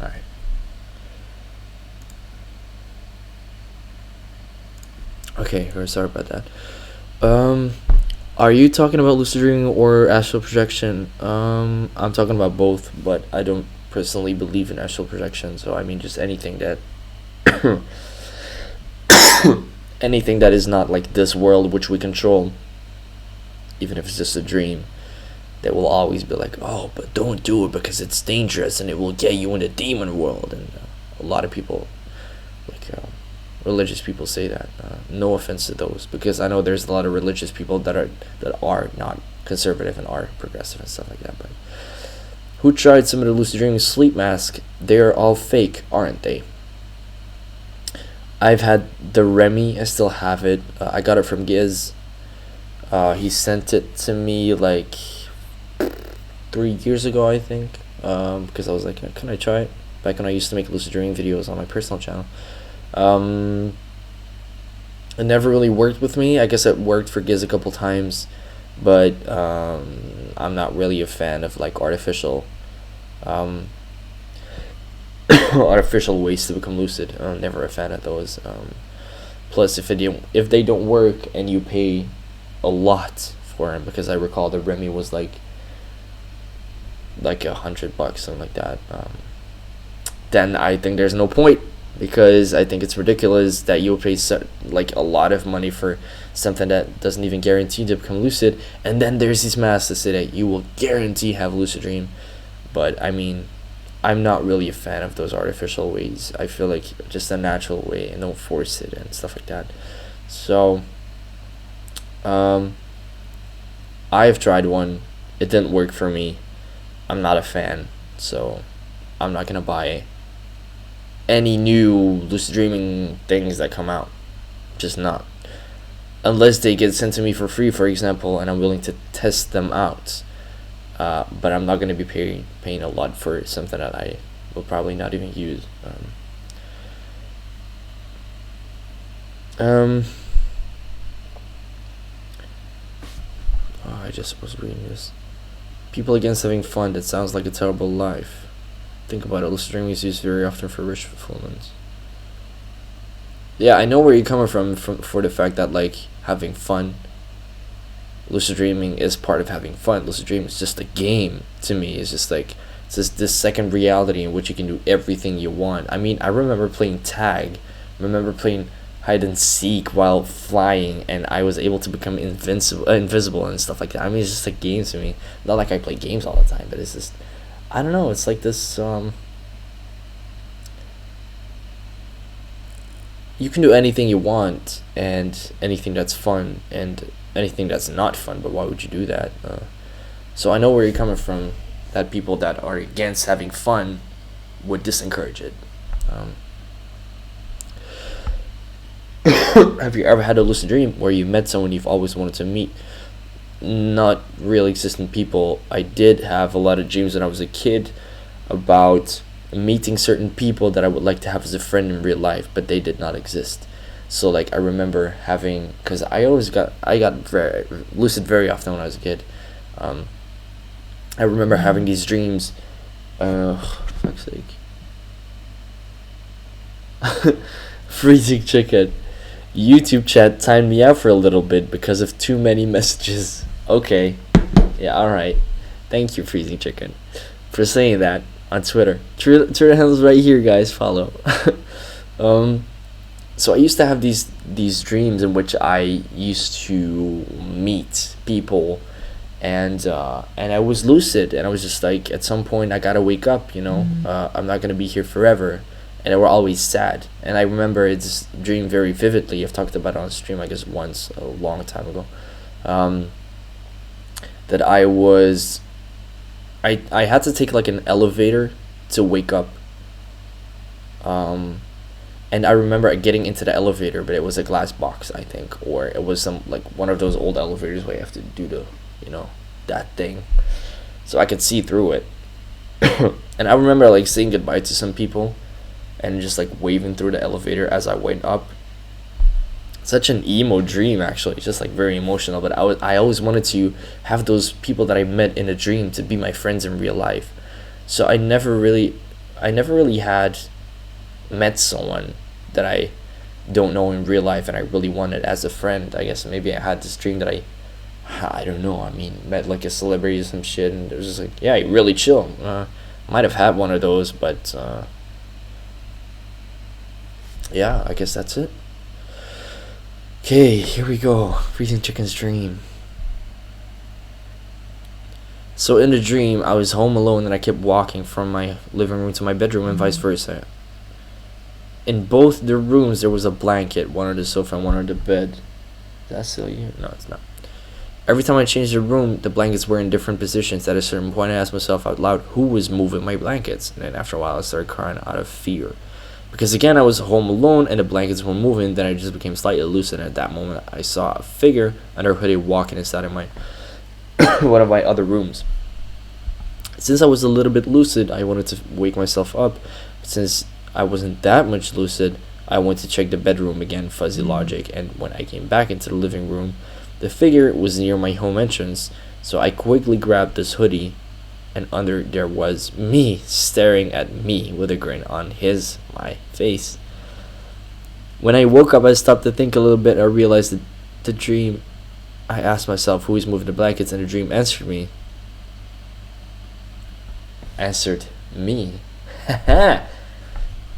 Alright. Okay, very sorry about that. Are you talking about lucid dreaming or astral projection? I'm talking about both, but I don't personally believe in astral projection, so I mean just anything that anything that is not like this world which we control, even if it's just a dream, that will always be like, oh, but don't do it because it's dangerous and it will get you in the demon world. And a lot of people, like religious people, say that. No offense to those, because I know there's a lot of religious people that are not conservative and are progressive and stuff like that. But who tried some of the lucid dreaming sleep mask? They're all fake, aren't they? I've had the Remy. I still have it. I got it from Giz. He sent it to me like 3 years ago, I think, because I was like, can I try it? Back when I used to make lucid dreaming videos on my personal channel. It never really worked with me. I guess it worked for Giz a couple times, but I'm not really a fan of like artificial ways to become lucid. I'm never a fan of those. Plus, if they don't work and you pay a lot for them, because I recall the Remy was like $100, something like that, then I think there's no point, because I think it's ridiculous that you'll pay like a lot of money for something that doesn't even guarantee to become lucid, and then there's these masks that say that you will guarantee have lucid dream. But I mean, I'm not really a fan of those artificial ways. I feel like just a natural way, and don't force it and stuff like that. So I've tried one. It didn't work for me. I'm not a fan, so I'm not gonna buy any new lucid dreaming things that come out. Just not. unless they get sent to me for free, for example, and I'm willing to test them out. But I'm not going to be paying a lot for something that I will probably not even use. I just was reading this. People against having fun. That sounds like a terrible life. Think about it. Lucid dreaming is used very often for wish fulfillment. Yeah, I know where you're coming from for the fact that like having fun. Lucid dreaming is part of having fun. Lucid dreaming is just a game to me. It's just like it's just this second reality in which you can do everything you want. I mean, I remember playing tag. I remember playing hide and seek while flying, and I was able to become invisible and stuff like that. I mean, it's just a game to me. Not like I play games all the time, but it's just, I don't know. It's like this. You can do anything you want, and anything that's fun, and anything that's not fun. But why would you do that? So I know where you're coming from. That people that are against having fun would disencourage it. Have you ever had a lucid dream where you met someone you've always wanted to meet? Not real existent people. I did have a lot of dreams when I was a kid about meeting certain people that I would like to have as a friend in real life, but they did not exist. So like I remember having, because I got very lucid very often when I was a kid. I remember having these dreams. Fuck's sake. Freezing chicken. YouTube chat timed me out for a little bit because of too many messages. Okay. Yeah, alright. Thank you, Freezing Chicken, for saying that on Twitter. Twitter handles right here, guys. Follow. So I used to have these dreams in which I used to meet people, and I was lucid, and I was just like, at some point I gotta wake up, I'm not gonna be here forever. And they were always sad. And I remember this dream very vividly. I've talked about it on stream, I guess, once a long time ago. That I had to take like an elevator to wake up. And I remember getting into the elevator, but it was a glass box, I think, or it was some like one of those old elevators where you have to do the, that thing, so I could see through it. And I remember like saying goodbye to some people, and just like waving through the elevator as I went up. Such an emo dream, actually. It's just like very emotional. But I always wanted to have those people that I met in a dream to be my friends in real life. So I never really had met someone that I don't know in real life and I really wanted as a friend. I guess maybe I had this dream that I don't know. I mean, met like a celebrity or some shit, and it was just like, yeah, really chill. Might have had one of those, but. Yeah, I guess that's it. Okay, here we go. Freezing Chicken's dream. So in the dream, I was home alone and I kept walking from my living room to my bedroom and vice versa. In both the rooms, there was a blanket, one on the sofa and one on the bed. Is that still you? No, it's not. Every time I changed the room, the blankets were in different positions. At a certain point, I asked myself out loud, who was moving my blankets? And then after a while, I started crying out of fear. Because again, I was home alone and the blankets were moving. Then I just became slightly lucid, and at that moment I saw a figure under a hoodie walking inside of my one of my other rooms. Since I was a little bit lucid, I wanted to wake myself up. Since I wasn't that much lucid, I went to check the bedroom again, fuzzy logic, and when I came back into the living room, the figure was near my home entrance. So I quickly grabbed this hoodie, and under there was me staring at me with a grin on my face. When I woke up, I stopped to think a little bit. I realized that the dream, I asked myself who is moving the blankets, and the dream answered me. Answered me.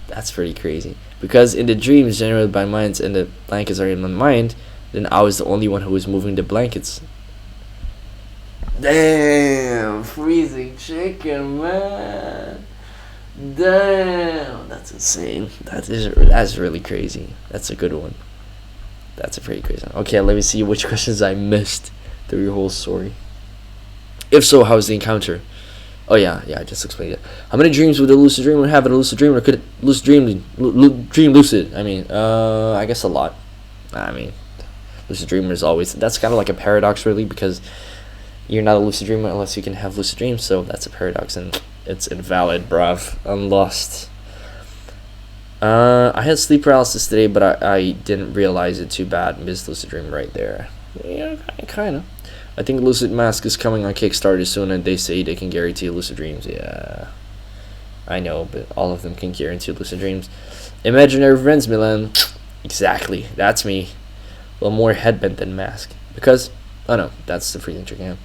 That's pretty crazy. Because in the dreams generated by minds and the blankets are in my mind, then I was the only one who was moving the blankets. Damn, Freezing Chicken, man. Damn, that's insane. That's really crazy. That's a good one. That's a pretty crazy one. Okay, let me see which questions I missed through your whole story. If so, how was the encounter? Oh yeah, I just explained it. How many dreams would a lucid dreamer have? A lucid dreamer could lucid dream lucid? I mean, I guess a lot. I mean, Lucid dreamer is always, that's kind of like a paradox really, because you're not a lucid dreamer unless you can have lucid dreams, so that's a paradox and it's invalid, bruv. I'm lost. I had sleep paralysis today, but I didn't realize it too bad. Missed lucid dream right there. Yeah, kind of. I think Lucid Mask is coming on Kickstarter soon, and they say they can guarantee lucid dreams. Yeah, I know, but all of them can guarantee lucid dreams. Imaginary friends, Milan. Exactly, that's me. Well, more headband than mask, because oh no, that's the freezing trick. Yeah.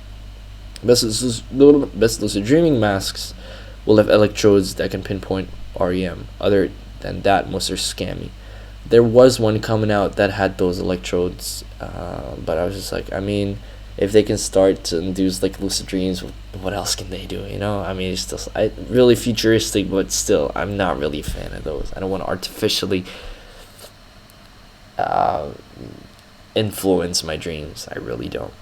Best lucid dreaming masks will have electrodes that can pinpoint REM. Other than that, most are scammy. There was one coming out that had those electrodes, but I was just like, I mean, if they can start to induce like lucid dreams, what else can they do? You know, I mean, it's still really futuristic, but still, I'm not really a fan of those. I don't want to artificially influence my dreams. I really don't.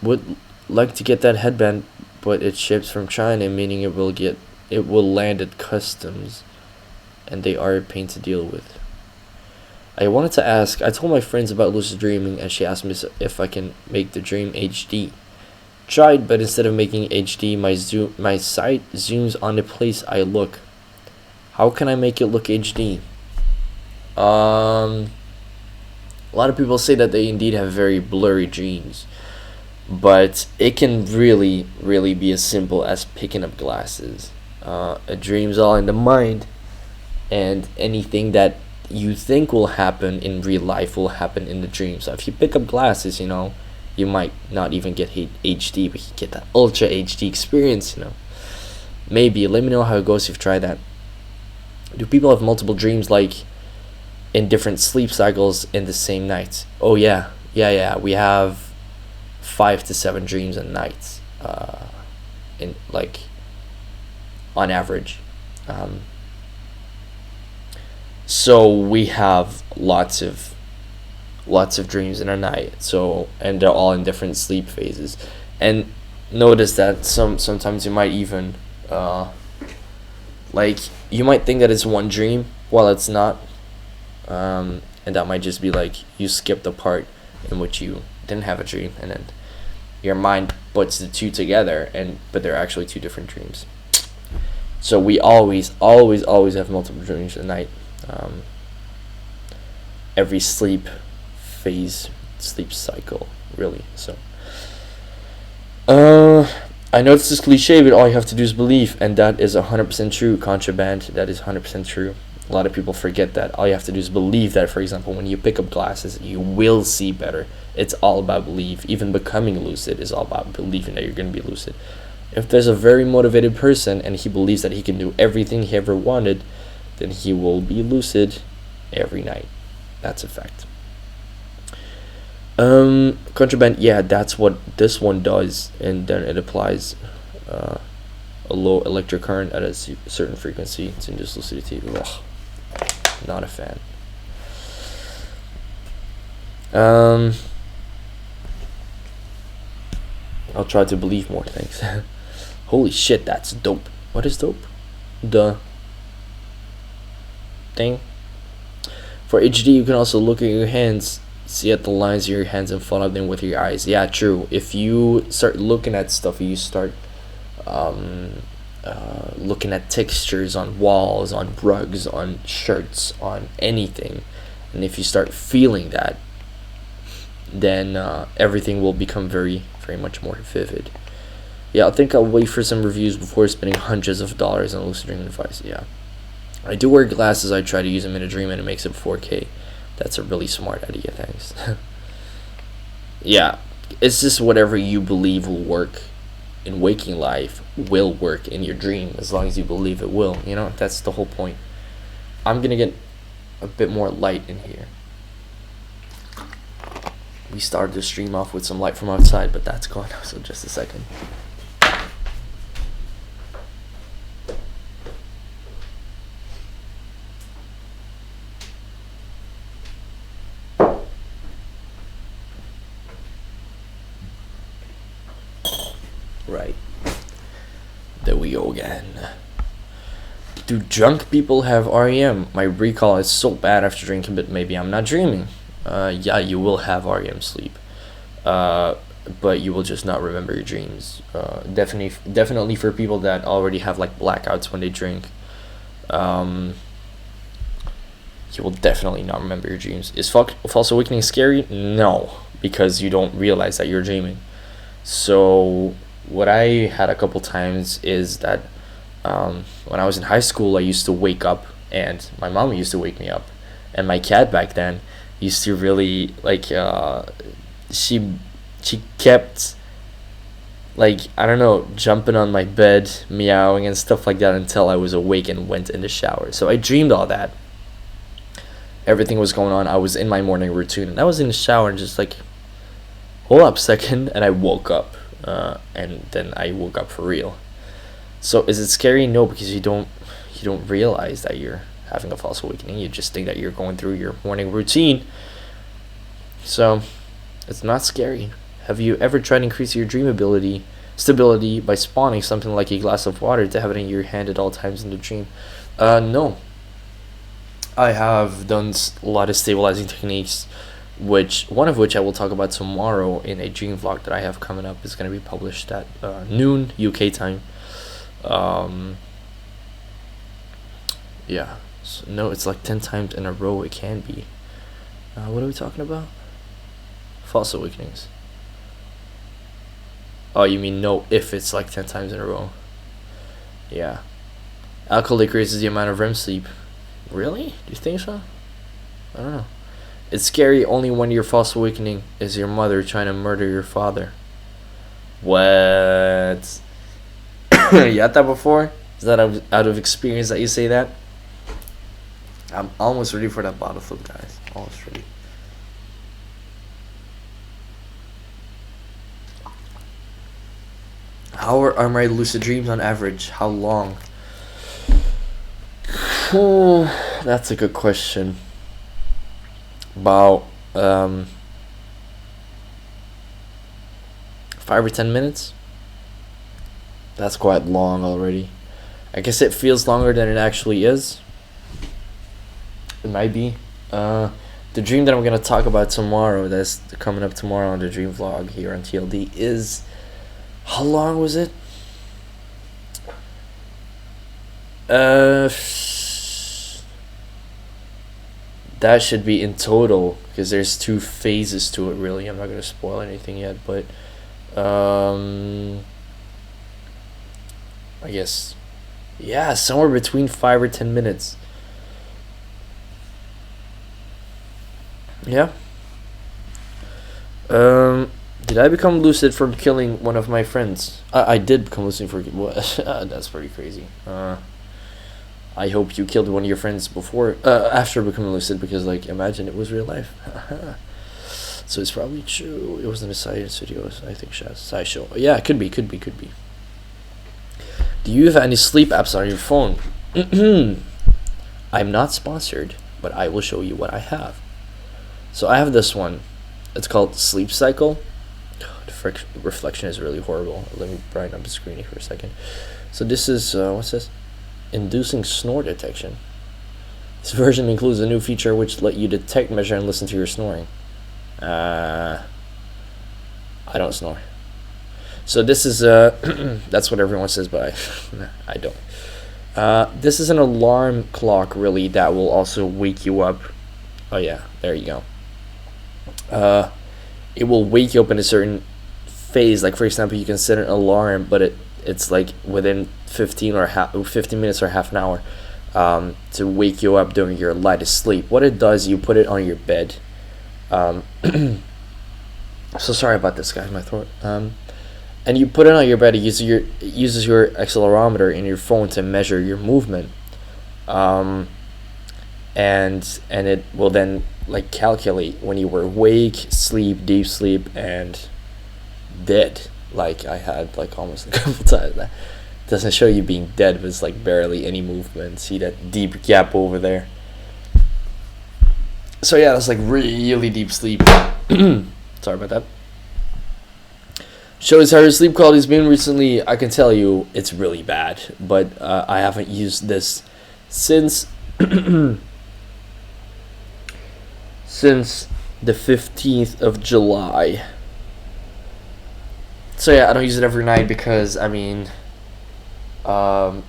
Would like to get that headband, but it ships from China, meaning it will land at customs, and they are a pain to deal with. I wanted to ask, I told my friends about lucid dreaming, and she asked me if I can make the dream HD. Tried, but instead of making HD, my sight zooms on the place I look. How can I make it look HD? A lot of people say that they indeed have very blurry dreams, but it can really be as simple as picking up glasses. A dream's all in the mind, and anything that you think will happen in real life will happen in the dream. So if you pick up glasses, you know, you might not even get HD, but you get that ultra HD experience, you know. Maybe. Let me know how it goes if you've tried that. Do people have multiple dreams, like in different sleep cycles in the same night? Oh yeah. We have 5 to 7 dreams a night, in like on average. So we have lots of dreams in a night. So, and they're all in different sleep phases. And notice that sometimes you might even like you might think that it's one dream while it's not. And that might just be like you skipped the part in which you didn't have a dream, and then your mind puts the two together, but they're actually two different dreams. So we always have multiple dreams at night. Every sleep cycle, really. So I know this is cliche, but all you have to do is believe, and that is 100% true. Contraband, that is 100% true. A lot of people forget that. All you have to do is believe that, for example, when you pick up glasses, you will see better. It's all about belief. Even becoming lucid is all about believing that you're going to be lucid. If there's a very motivated person and he believes that he can do everything he ever wanted, then he will be lucid every night. That's a fact. Contraband, yeah, that's what this one does, and then it applies a low electric current at a certain frequency to induce lucidity. Ugh, not a fan. I'll try to believe more things. Holy shit, that's dope. What is dope? The thing. For HD, you can also look at your hands, see at the lines of your hands, and follow them with your eyes. Yeah, true. If you start looking at stuff, you start looking at textures on walls, on rugs, on shirts, on anything, and if you start feeling that, then everything will become very much more vivid. Yeah, I think I'll wait for some reviews before spending hundreds of dollars on lucid dreaming device. Yeah, I do wear glasses. I try to use them in a dream, and it makes it 4K. That's a really smart idea. Thanks. Yeah, it's just whatever you believe will work in waking life will work in your dream, as long as you believe it will. You know, that's the whole point. I'm gonna get a bit more light in here. We started the stream off with some light from outside, but that's gone now, so just a second. Right. There we go again. Do drunk people have REM? My recall is so bad after drinking, but maybe I'm not dreaming. Yeah, you will have REM sleep. Uh, but you will just not remember your dreams. Definitely for people that already have like blackouts when they drink. Um, you will definitely not remember your dreams. Is false awakening scary? No, because you don't realize that you're dreaming. So what I had a couple times is that when I was in high school, I used to wake up, and my mom used to wake me up, and my cat back then used to really like she she kept like I don't know jumping on my bed, meowing and stuff like that until I was awake and went in the shower. So I dreamed all that. Everything was going on. I was in my morning routine, and I was in the shower and just like, hold up a second, and I woke up, and then I woke up for real. So is it scary? No, because you don't realize that you're having a false awakening. You just think that you're going through your morning routine. So it's not scary. Have you ever tried to increase your dream stability by spawning something like a glass of water to have it in your hand at all times in the dream? No. I have done a lot of stabilizing techniques, which one of which I will talk about tomorrow in a dream vlog that I have coming up. It's going to be published at noon UK time. Yeah. So, no, it's like 10 times in a row it can be. What are we talking about? False awakenings. Oh, you mean no if it's like 10 times in a row. Yeah. Alcohol decreases the amount of REM sleep. Really? Do you think so? I don't know. It's scary only when your false awakening is your mother trying to murder your father. What? You had that before? Is that out of experience that you say that? I'm almost ready for that bottle flip, guys. Almost ready. How are my lucid dreams on average? How long? Oh, that's a good question. About 5 or 10 minutes. That's quite long already. I guess it feels longer than it actually is. It might be. The dream that I'm gonna talk about tomorrow, that's coming up tomorrow on the dream vlog here on TLD, is, how long was it? That should be in total, because there's 2 phases to it. Really, I'm not gonna spoil anything yet, but I guess, yeah, somewhere between 5 or 10 minutes. Yeah. Did I become lucid from killing one of my friends? I did become lucid for what? That's pretty crazy. I hope you killed one of your friends before, after becoming lucid, because like imagine it was real life. So it's probably true. It wasn't a science video. I think SciShow. Yeah, it could be. Do you have any sleep apps on your phone? I'm not sponsored, but I will show you what I have. So I have this one. It's called Sleep Cycle. The reflection is really horrible. Let me brighten up the screen here for a second. So this is, what's this? Inducing snore detection. This version includes a new feature which let you detect, measure, and listen to your snoring. I don't snore. So this is that's what everyone says, but I don't. This is an alarm clock, really, that will also wake you up. Oh yeah, there you go. It will wake you up in a certain phase. Like for example, you can set an alarm, but it's like within 15 minutes or half an hour, to wake you up during your lightest sleep. What it does, you put it on your bed. So sorry about this, guys, my throat. And you put it on your bed. It uses your accelerometer in your phone to measure your movement. And it will then like calculate when you were awake, sleep, deep sleep, and dead. Like I had like almost a couple times. That doesn't show you being dead, but it's like barely any movement. See that deep gap over there? So yeah, that's like really deep sleep. Sorry about that. Shows how your sleep quality's been recently. I can tell you it's really bad, but I haven't used this since since the 15th of July. So yeah, I don't use it every night because I mean, um,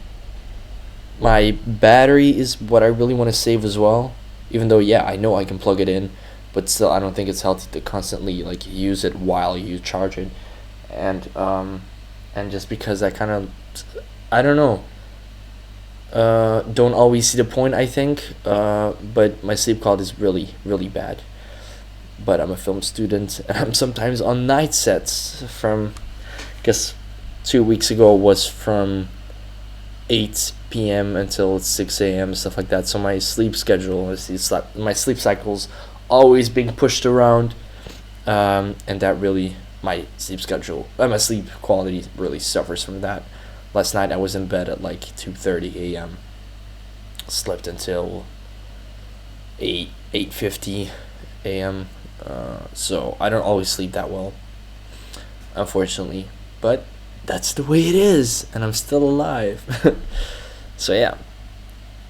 my battery is what I really want to save as well. Even though yeah, I know I can plug it in, but still I don't think it's healthy to constantly like use it while you charge it, and just because I kind of, I don't know, don't always see the point, I think, but my sleep quality is really really bad. But I'm a film student and I'm sometimes on night sets from, I guess 2 weeks ago was from 8 p.m. until 6 a.m., stuff like that. So my sleep schedule my sleep cycles always being pushed around, and that really, my sleep schedule, my sleep quality really suffers from that. Last night I was in bed at like 2:30 a.m. Slept until 8:50 a.m. So I don't always sleep that well, unfortunately, but that's the way it is, and I'm still alive. So yeah,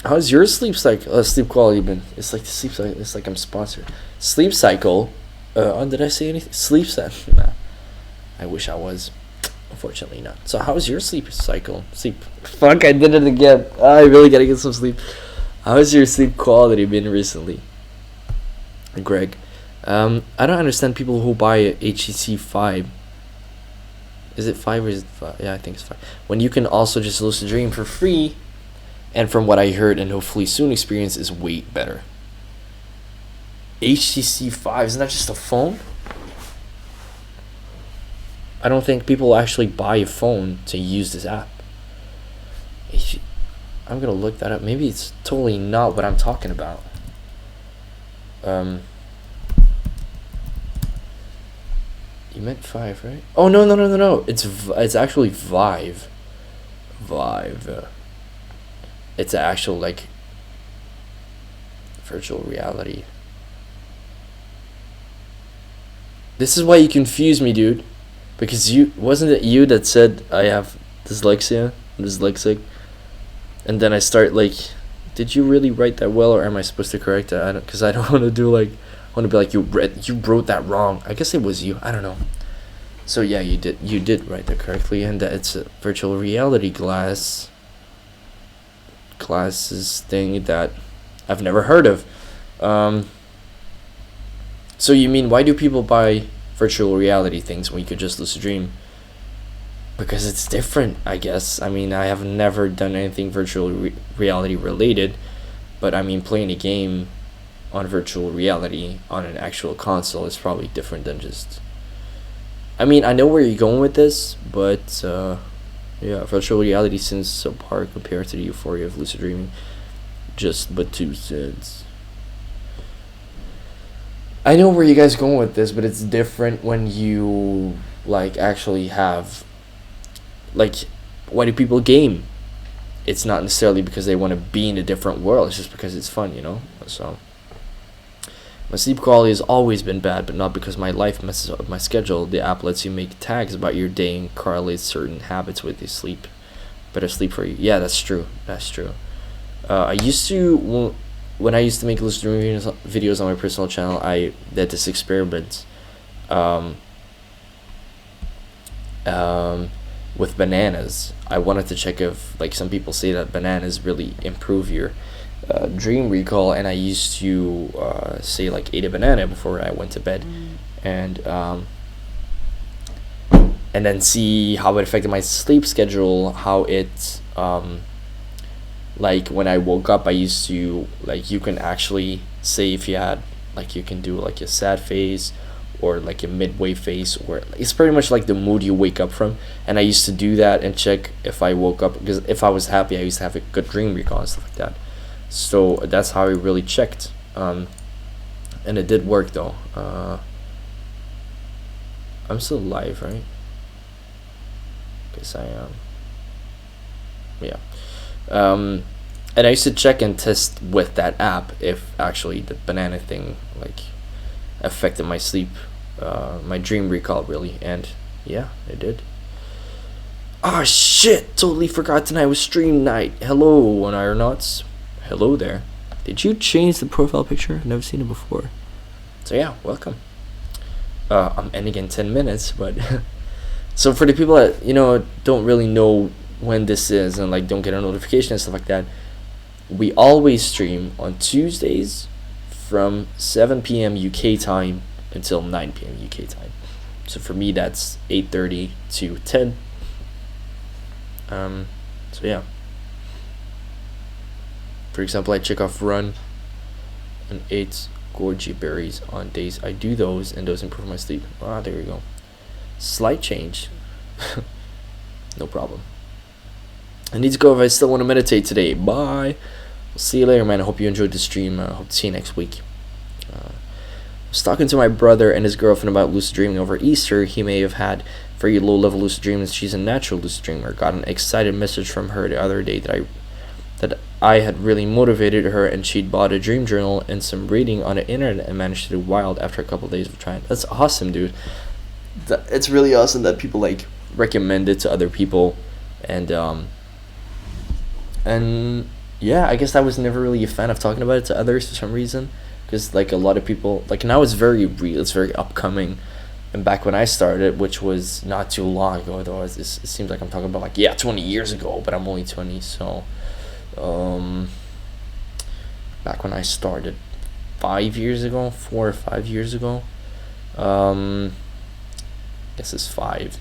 how's your sleep quality been? It's like the sleep cycle. It's like I'm sponsored. Sleep cycle. Oh, did I say anything? Sleep cycle. Nah, I wish I was. Unfortunately not. So how's your sleep cycle? Sleep. Fuck! I did it again. I really gotta get some sleep. How's your sleep quality been recently, Greg? I don't understand people who buy a HTC 5. Is it 5 or is it 5? Yeah, I think it's 5. When you can also just lucid dream for free, and from what I heard and hopefully soon experience, is way better. HTC 5, isn't that just a phone? I don't think people actually buy a phone to use this app. I'm gonna look that up. Maybe it's totally not what I'm talking about. You meant 5, right? Oh no! It's actually Vive. Vive. It's an actual like virtual reality. This is why you confuse me, dude. Because you, wasn't it you that said I have dyslexia, I'm dyslexic, and then I start like, did you really write that well, or am I supposed to correct it? I don't, because I don't want to do like, I want to be like, you wrote that wrong. I guess it was you. I don't know. So yeah, you did write that correctly, and that it's a virtual reality glasses thing that I've never heard of. So you mean, why do people buy virtual reality things when you could just lucid dream? Because it's different, I guess. I mean, I have never done anything virtual reality related, but I mean, playing a game on virtual reality on an actual console is probably different than just, I mean, I know where you're going with this, but yeah, virtual reality seems subpar compared to the euphoria of lucid dreaming. Just but 2 cents. I know where you guys going with this, but it's different when you like actually have, like, why do people game? It's not necessarily because they want to be in a different world. It's just because it's fun, you know. So my sleep quality has always been bad, but not because my life messes up my schedule. The app lets you make tags about your day and correlates certain habits with your sleep. Better sleep for you. Yeah, that's true. That's true. I used to, when I used to make lucid dreaming videos on my personal channel, I did this experiment with bananas. I wanted to check if, like, some people say that bananas really improve your dream recall, and I used to say like eat a banana before I went to bed, and then see how it affected my sleep schedule, how it like when I woke up, I used to, like, you can actually say if you had, like, you can do like a sad face or like a midway face, or it's pretty much like the mood you wake up from. And I used to do that and check if I woke up, because if I was happy, I used to have a good dream recall and stuff like that. So that's how I really checked, and it did work though. I'm still alive, right? Guess I am. Yeah. And I used to check and test with that app if actually the banana thing like affected my sleep, my dream recall really, and yeah, it did. Ah, shit! Totally forgot tonight was stream night. Hello, Aeronauts. Hello there. Did you change the profile picture? I've never seen it before. So yeah, welcome. I'm ending in 10 minutes, but so for the people that don't really know when this is and like don't get a notification and stuff like that, we always stream on Tuesdays from 7 p.m. UK time until 9 p.m. UK time. So for me, that's 8:30 to 10. So yeah. For example, I check off run and 8 goji berries on days I do those, and those improve my sleep. Ah, there you go. Slight change. No problem. I need to go if I still want to meditate today. Bye. We'll see you later, man. I hope you enjoyed the stream. I hope to see you next week. I was talking to my brother and his girlfriend about lucid dreaming over Easter. He may have had very low level lucid dreams. She's a natural lucid dreamer. Got an excited message from her the other day that I had really motivated her, and she'd bought a dream journal and some reading on the internet and managed to do wild after a couple of days of trying. That's awesome, dude. It's really awesome that people like recommend it to other people, and yeah, I guess I was never really a fan of talking about it to others for some reason, because like a lot of people, like now it's very real, it's very upcoming, and back when I started, which was not too long ago, though it seems like I'm talking about like 20 years ago, but I'm only 20, so back when I started 4 or 5 years ago, guess it's 5.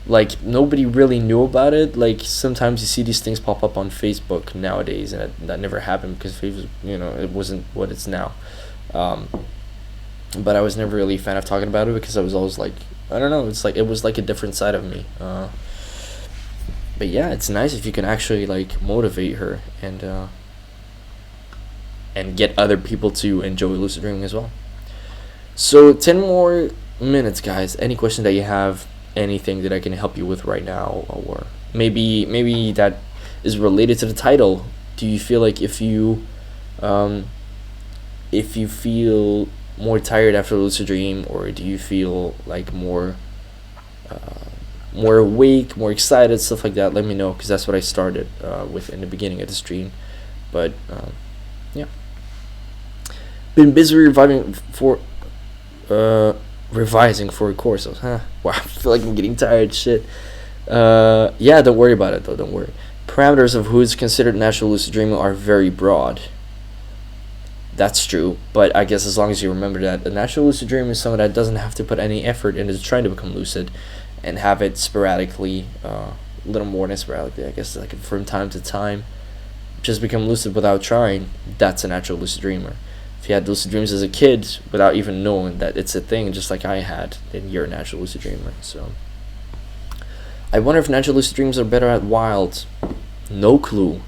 Like nobody really knew about it. Like sometimes you see these things pop up on Facebook nowadays, and that never happened because Facebook, it wasn't what it's now. But I was never really a fan of talking about it because I was always like, I don't know, it's like it was like a different side of me. But yeah, it's nice if you can actually like motivate her and get other people to enjoy lucid dreaming as well. So 10 more minutes, guys. Any question that you have, anything that I can help you with right now, or maybe that is related to the title. Do you feel like if you feel more tired after a lucid dream, or do you feel like more awake, more excited, stuff like that? Let me know, because that's what I started with in the beginning of the stream. But yeah, been busy revising for a course. Wow, I feel like I'm getting tired. Shit. Yeah, don't worry about it though. Don't worry. Parameters of who is considered natural lucid dreaming are very broad. That's true, but I guess as long as you remember that a natural lucid dream is someone that doesn't have to put any effort into trying to become lucid, and have it sporadically, a little more than sporadically, I guess, like from time to time, just become lucid without trying. That's a natural lucid dreamer. If you had lucid dreams as a kid without even knowing that it's a thing, just like I had, then you're a natural lucid dreamer. So I wonder if natural lucid dreams are better at wild. No clue.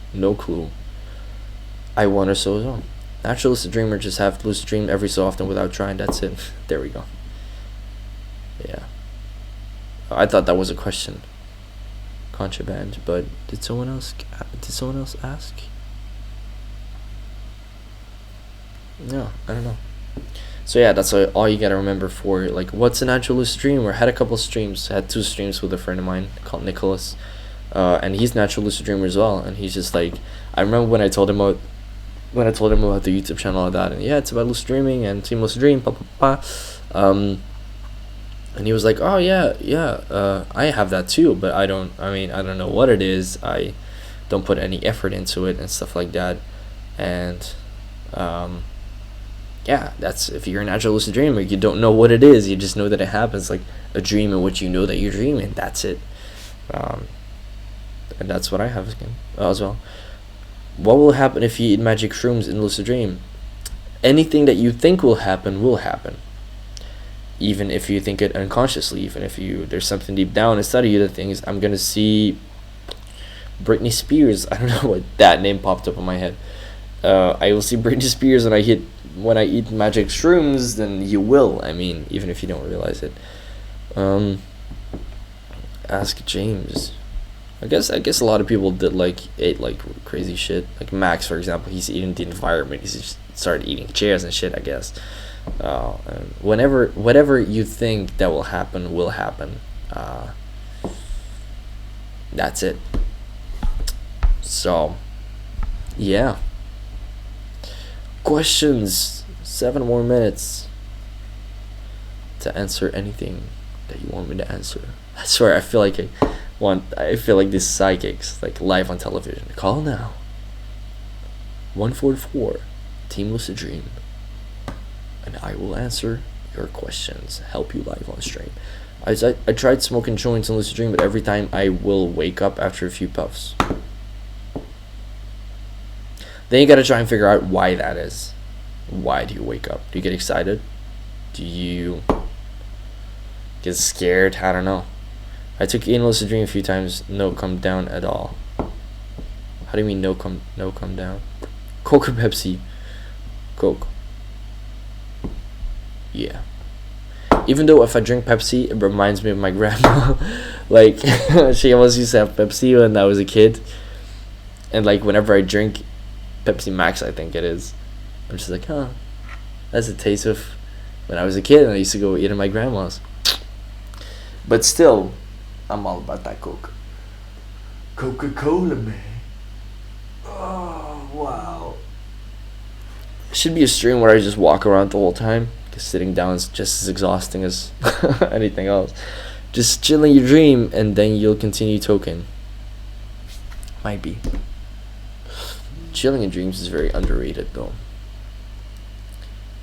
I wonder so as well. Natural lucid dreamer just have lucid dream every so often without trying. That's it. There we go. Yeah. I thought that was a question. Contraband, but did someone else ask? No, I don't know. So yeah, that's all you gotta remember for like what's a natural lucid dream. Or had a couple streams, had 2 streams with a friend of mine called Nicholas, and he's natural lucid dreamer as well. And he's just like, I remember when I told him about the YouTube channel and all that, and yeah, it's about lucid dreaming and Team Lucid Dream, and he was like, oh yeah, I have that too, but I don't know what it is. I don't put any effort into it and stuff like that. And yeah, that's if you're a natural lucid dreamer, you don't know what it is, you just know that it happens, like a dream in which you know that you're dreaming. That's it. And that's what I have as well. What will happen if you eat magic shrooms in lucid dream? Anything that you think will happen will happen. Even if you think it unconsciously, even if there's something deep down inside of you that thinks, I'm gonna see Britney Spears. I don't know what that name popped up in my head. I will see Britney Spears when I eat magic shrooms. Then you will. I mean, even if you don't realize it. Ask James. I guess a lot of people ate like crazy shit. Like Max, for example, he's eating the environment. He's just started eating chairs and shit, I guess. And whatever you think that will happen. That's it. So, yeah. questions. 7 more minutes to answer anything that you want me to answer. I swear, I feel like these psychics, like live on television. Call now. 144 Team Lucid Dream, and I will answer your questions, help you live on stream. I tried smoking joints in Lucid Dream, but every time I will wake up after a few puffs. Then you gotta try and figure out why that is. Why do you wake up? Do you get excited? Do you get scared? I don't know. I took in Lucid Dream a few times, no come down at all. How do you mean no come down? Coke or Pepsi? Coke. Yeah. Even though if I drink Pepsi, it reminds me of my grandma. Like, she always used to have Pepsi when I was a kid. And like, whenever I drink Pepsi Max, I think it is, I'm just like, huh, that's a taste of when I was a kid and I used to go eat at my grandma's. But still, I'm all about that Coke. Coca-Cola, man. Oh, wow. Should be a stream where I just walk around the whole time. Because sitting down is just as exhausting as anything else. Just chilling your dream and then you'll continue token. Might be. Chilling in dreams is very underrated though.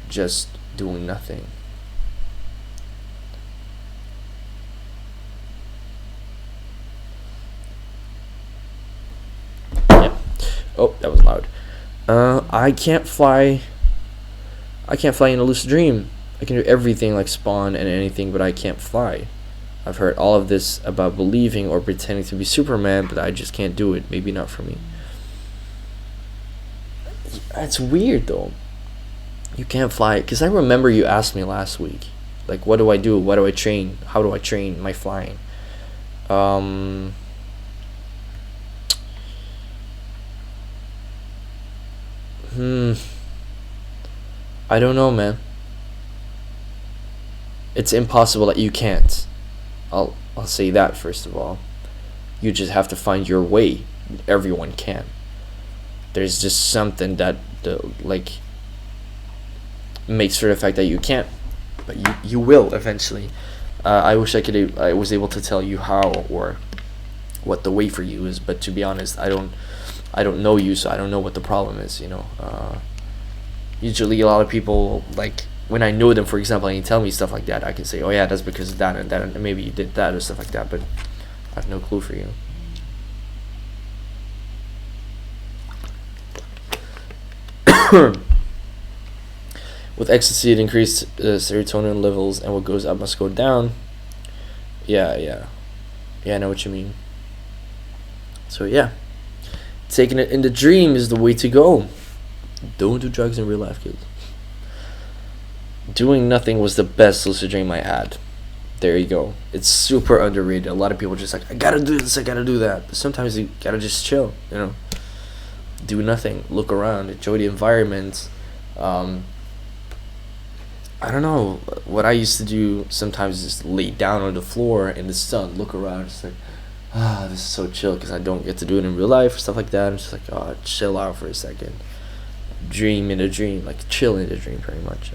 Just doing nothing. Yeah. Oh, that was loud. I can't fly in a lucid dream. I can do everything like spawn and anything, but I can't fly. I've heard all of this about believing or pretending to be Superman, but I just can't do it. Maybe not for me. It's weird though. You can't fly, because I remember you asked me last week, like, what do I do? What do I train? How do I train my flying? I don't know, man. It's impossible that you can't. I'll say that first of all. You just have to find your way. Everyone can. There's just something that makes for the fact that you can't, but you will eventually. I wish I was able to tell you how or what the way for you is, but to be honest, I don't know you, so I don't know what the problem is. Usually a lot of people, like, when I know them, for example, and you tell me stuff like that, I can say, oh yeah, that's because of that and that, and maybe you did that or stuff like that, but I have no clue for you. With ecstasy, it increased serotonin levels, and what goes up must go down. Yeah, I know what you mean. So yeah, taking it in the dream is the way to go. Don't do drugs in real life, kids. Doing nothing was the best lucid dream I had. There you go. It's super underrated. A lot of people are just like, I gotta do this, I gotta do that. But sometimes you gotta just chill, do nothing, look around, enjoy the environment. I don't know, what I used to do sometimes is just lay down on the floor in the sun, look around, just like, this is so chill, because I don't get to do it in real life or stuff like that. I'm just like, chill out for a second, dream in a dream, like chill in a dream, pretty much.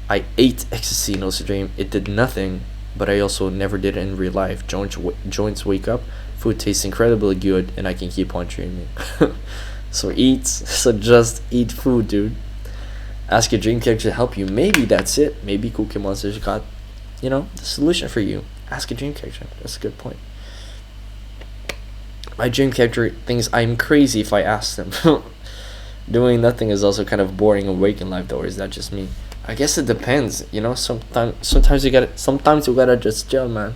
I ate ecstasy in lucid dream. It did nothing, but I also never did it in real life. Joints wake up, food tastes incredibly good, and I can keep on dreaming. So just eat food, dude. Ask your dream character to help you. Maybe that's it. Maybe Cookie Monster's got, the solution for you. Ask a dream character. That's a good point. My dream character thinks I'm crazy if I ask them. Doing nothing is also kind of boring and awake in life, though, or is that just me? I guess it depends, sometimes you gotta just chill, man.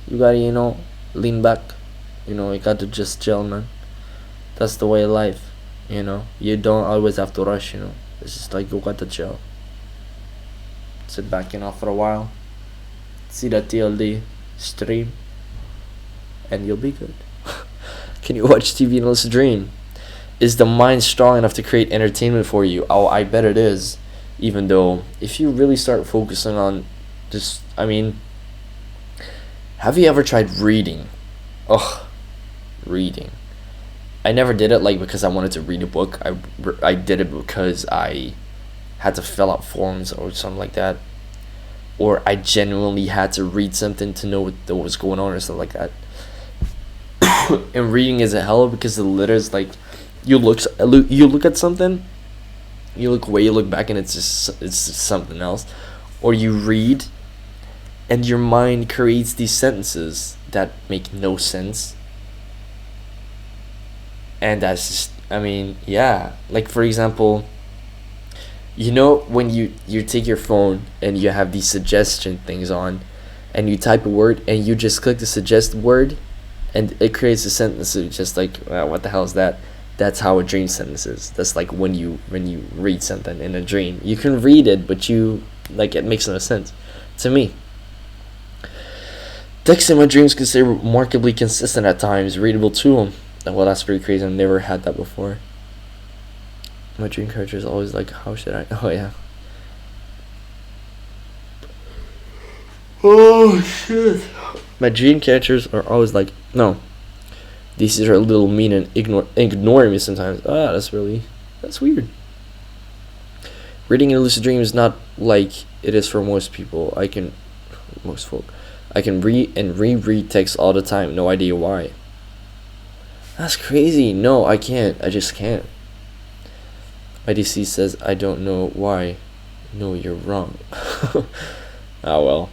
You gotta, lean back. You gotta just chill, man. That's the way of life, You don't always have to rush, It's just like you gotta chill. Sit back, for a while. See the TLD stream. And you'll be good. Can you watch TV in lucid dream? Is the mind strong enough to create entertainment for you? Oh, I bet it is. Even though, if you really start focusing on just, have you ever tried reading? Reading. I never did it like because I wanted to read a book. I did it because I had to fill out forms or something like that, or I genuinely had to read something to know what was going on or something like that. And reading is a hell because the letter is like, you look at something, you look away, you look back, and it's just something else. Or you read, and your mind creates these sentences that make no sense. And that's just, I mean, yeah. Like for example, when you take your phone and you have these suggestion things on, and you type a word and you just click the suggest word, and it creates a sentence. It's just like, wow, what the hell is that? That's how a dream sentence is. That's like when you read something in a dream. You can read it, but it makes no sense to me. Text in my dreams can stay remarkably consistent at times, readable to them. Well, that's pretty crazy. I've never had that before. My dream character is always like, how should I? Oh yeah. Oh shit. My dream characters are always like, no, these are a little mean and ignoring me sometimes. That's weird. Reading in a lucid dream is not like it is for most people. Most folk. I can read and reread text all the time. No idea why. That's crazy. No, I can't. I just can't. My DC says I don't know why. No, you're wrong. Oh well.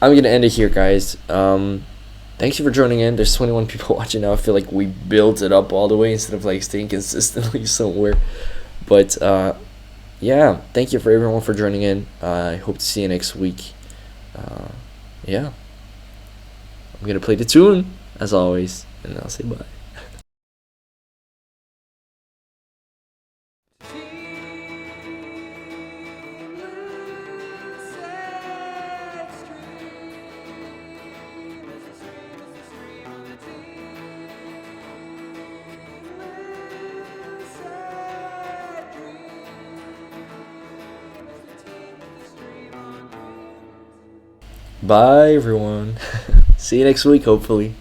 I'm gonna end it here, guys. Thanks you for joining in. There's 21 people watching now. I feel like we built it up all the way instead of like staying consistently somewhere. But yeah, thank you for everyone for joining in. I hope to see you next week. Yeah, I'm gonna play the tune as always, and I'll say bye. Bye, everyone. See you next week, hopefully.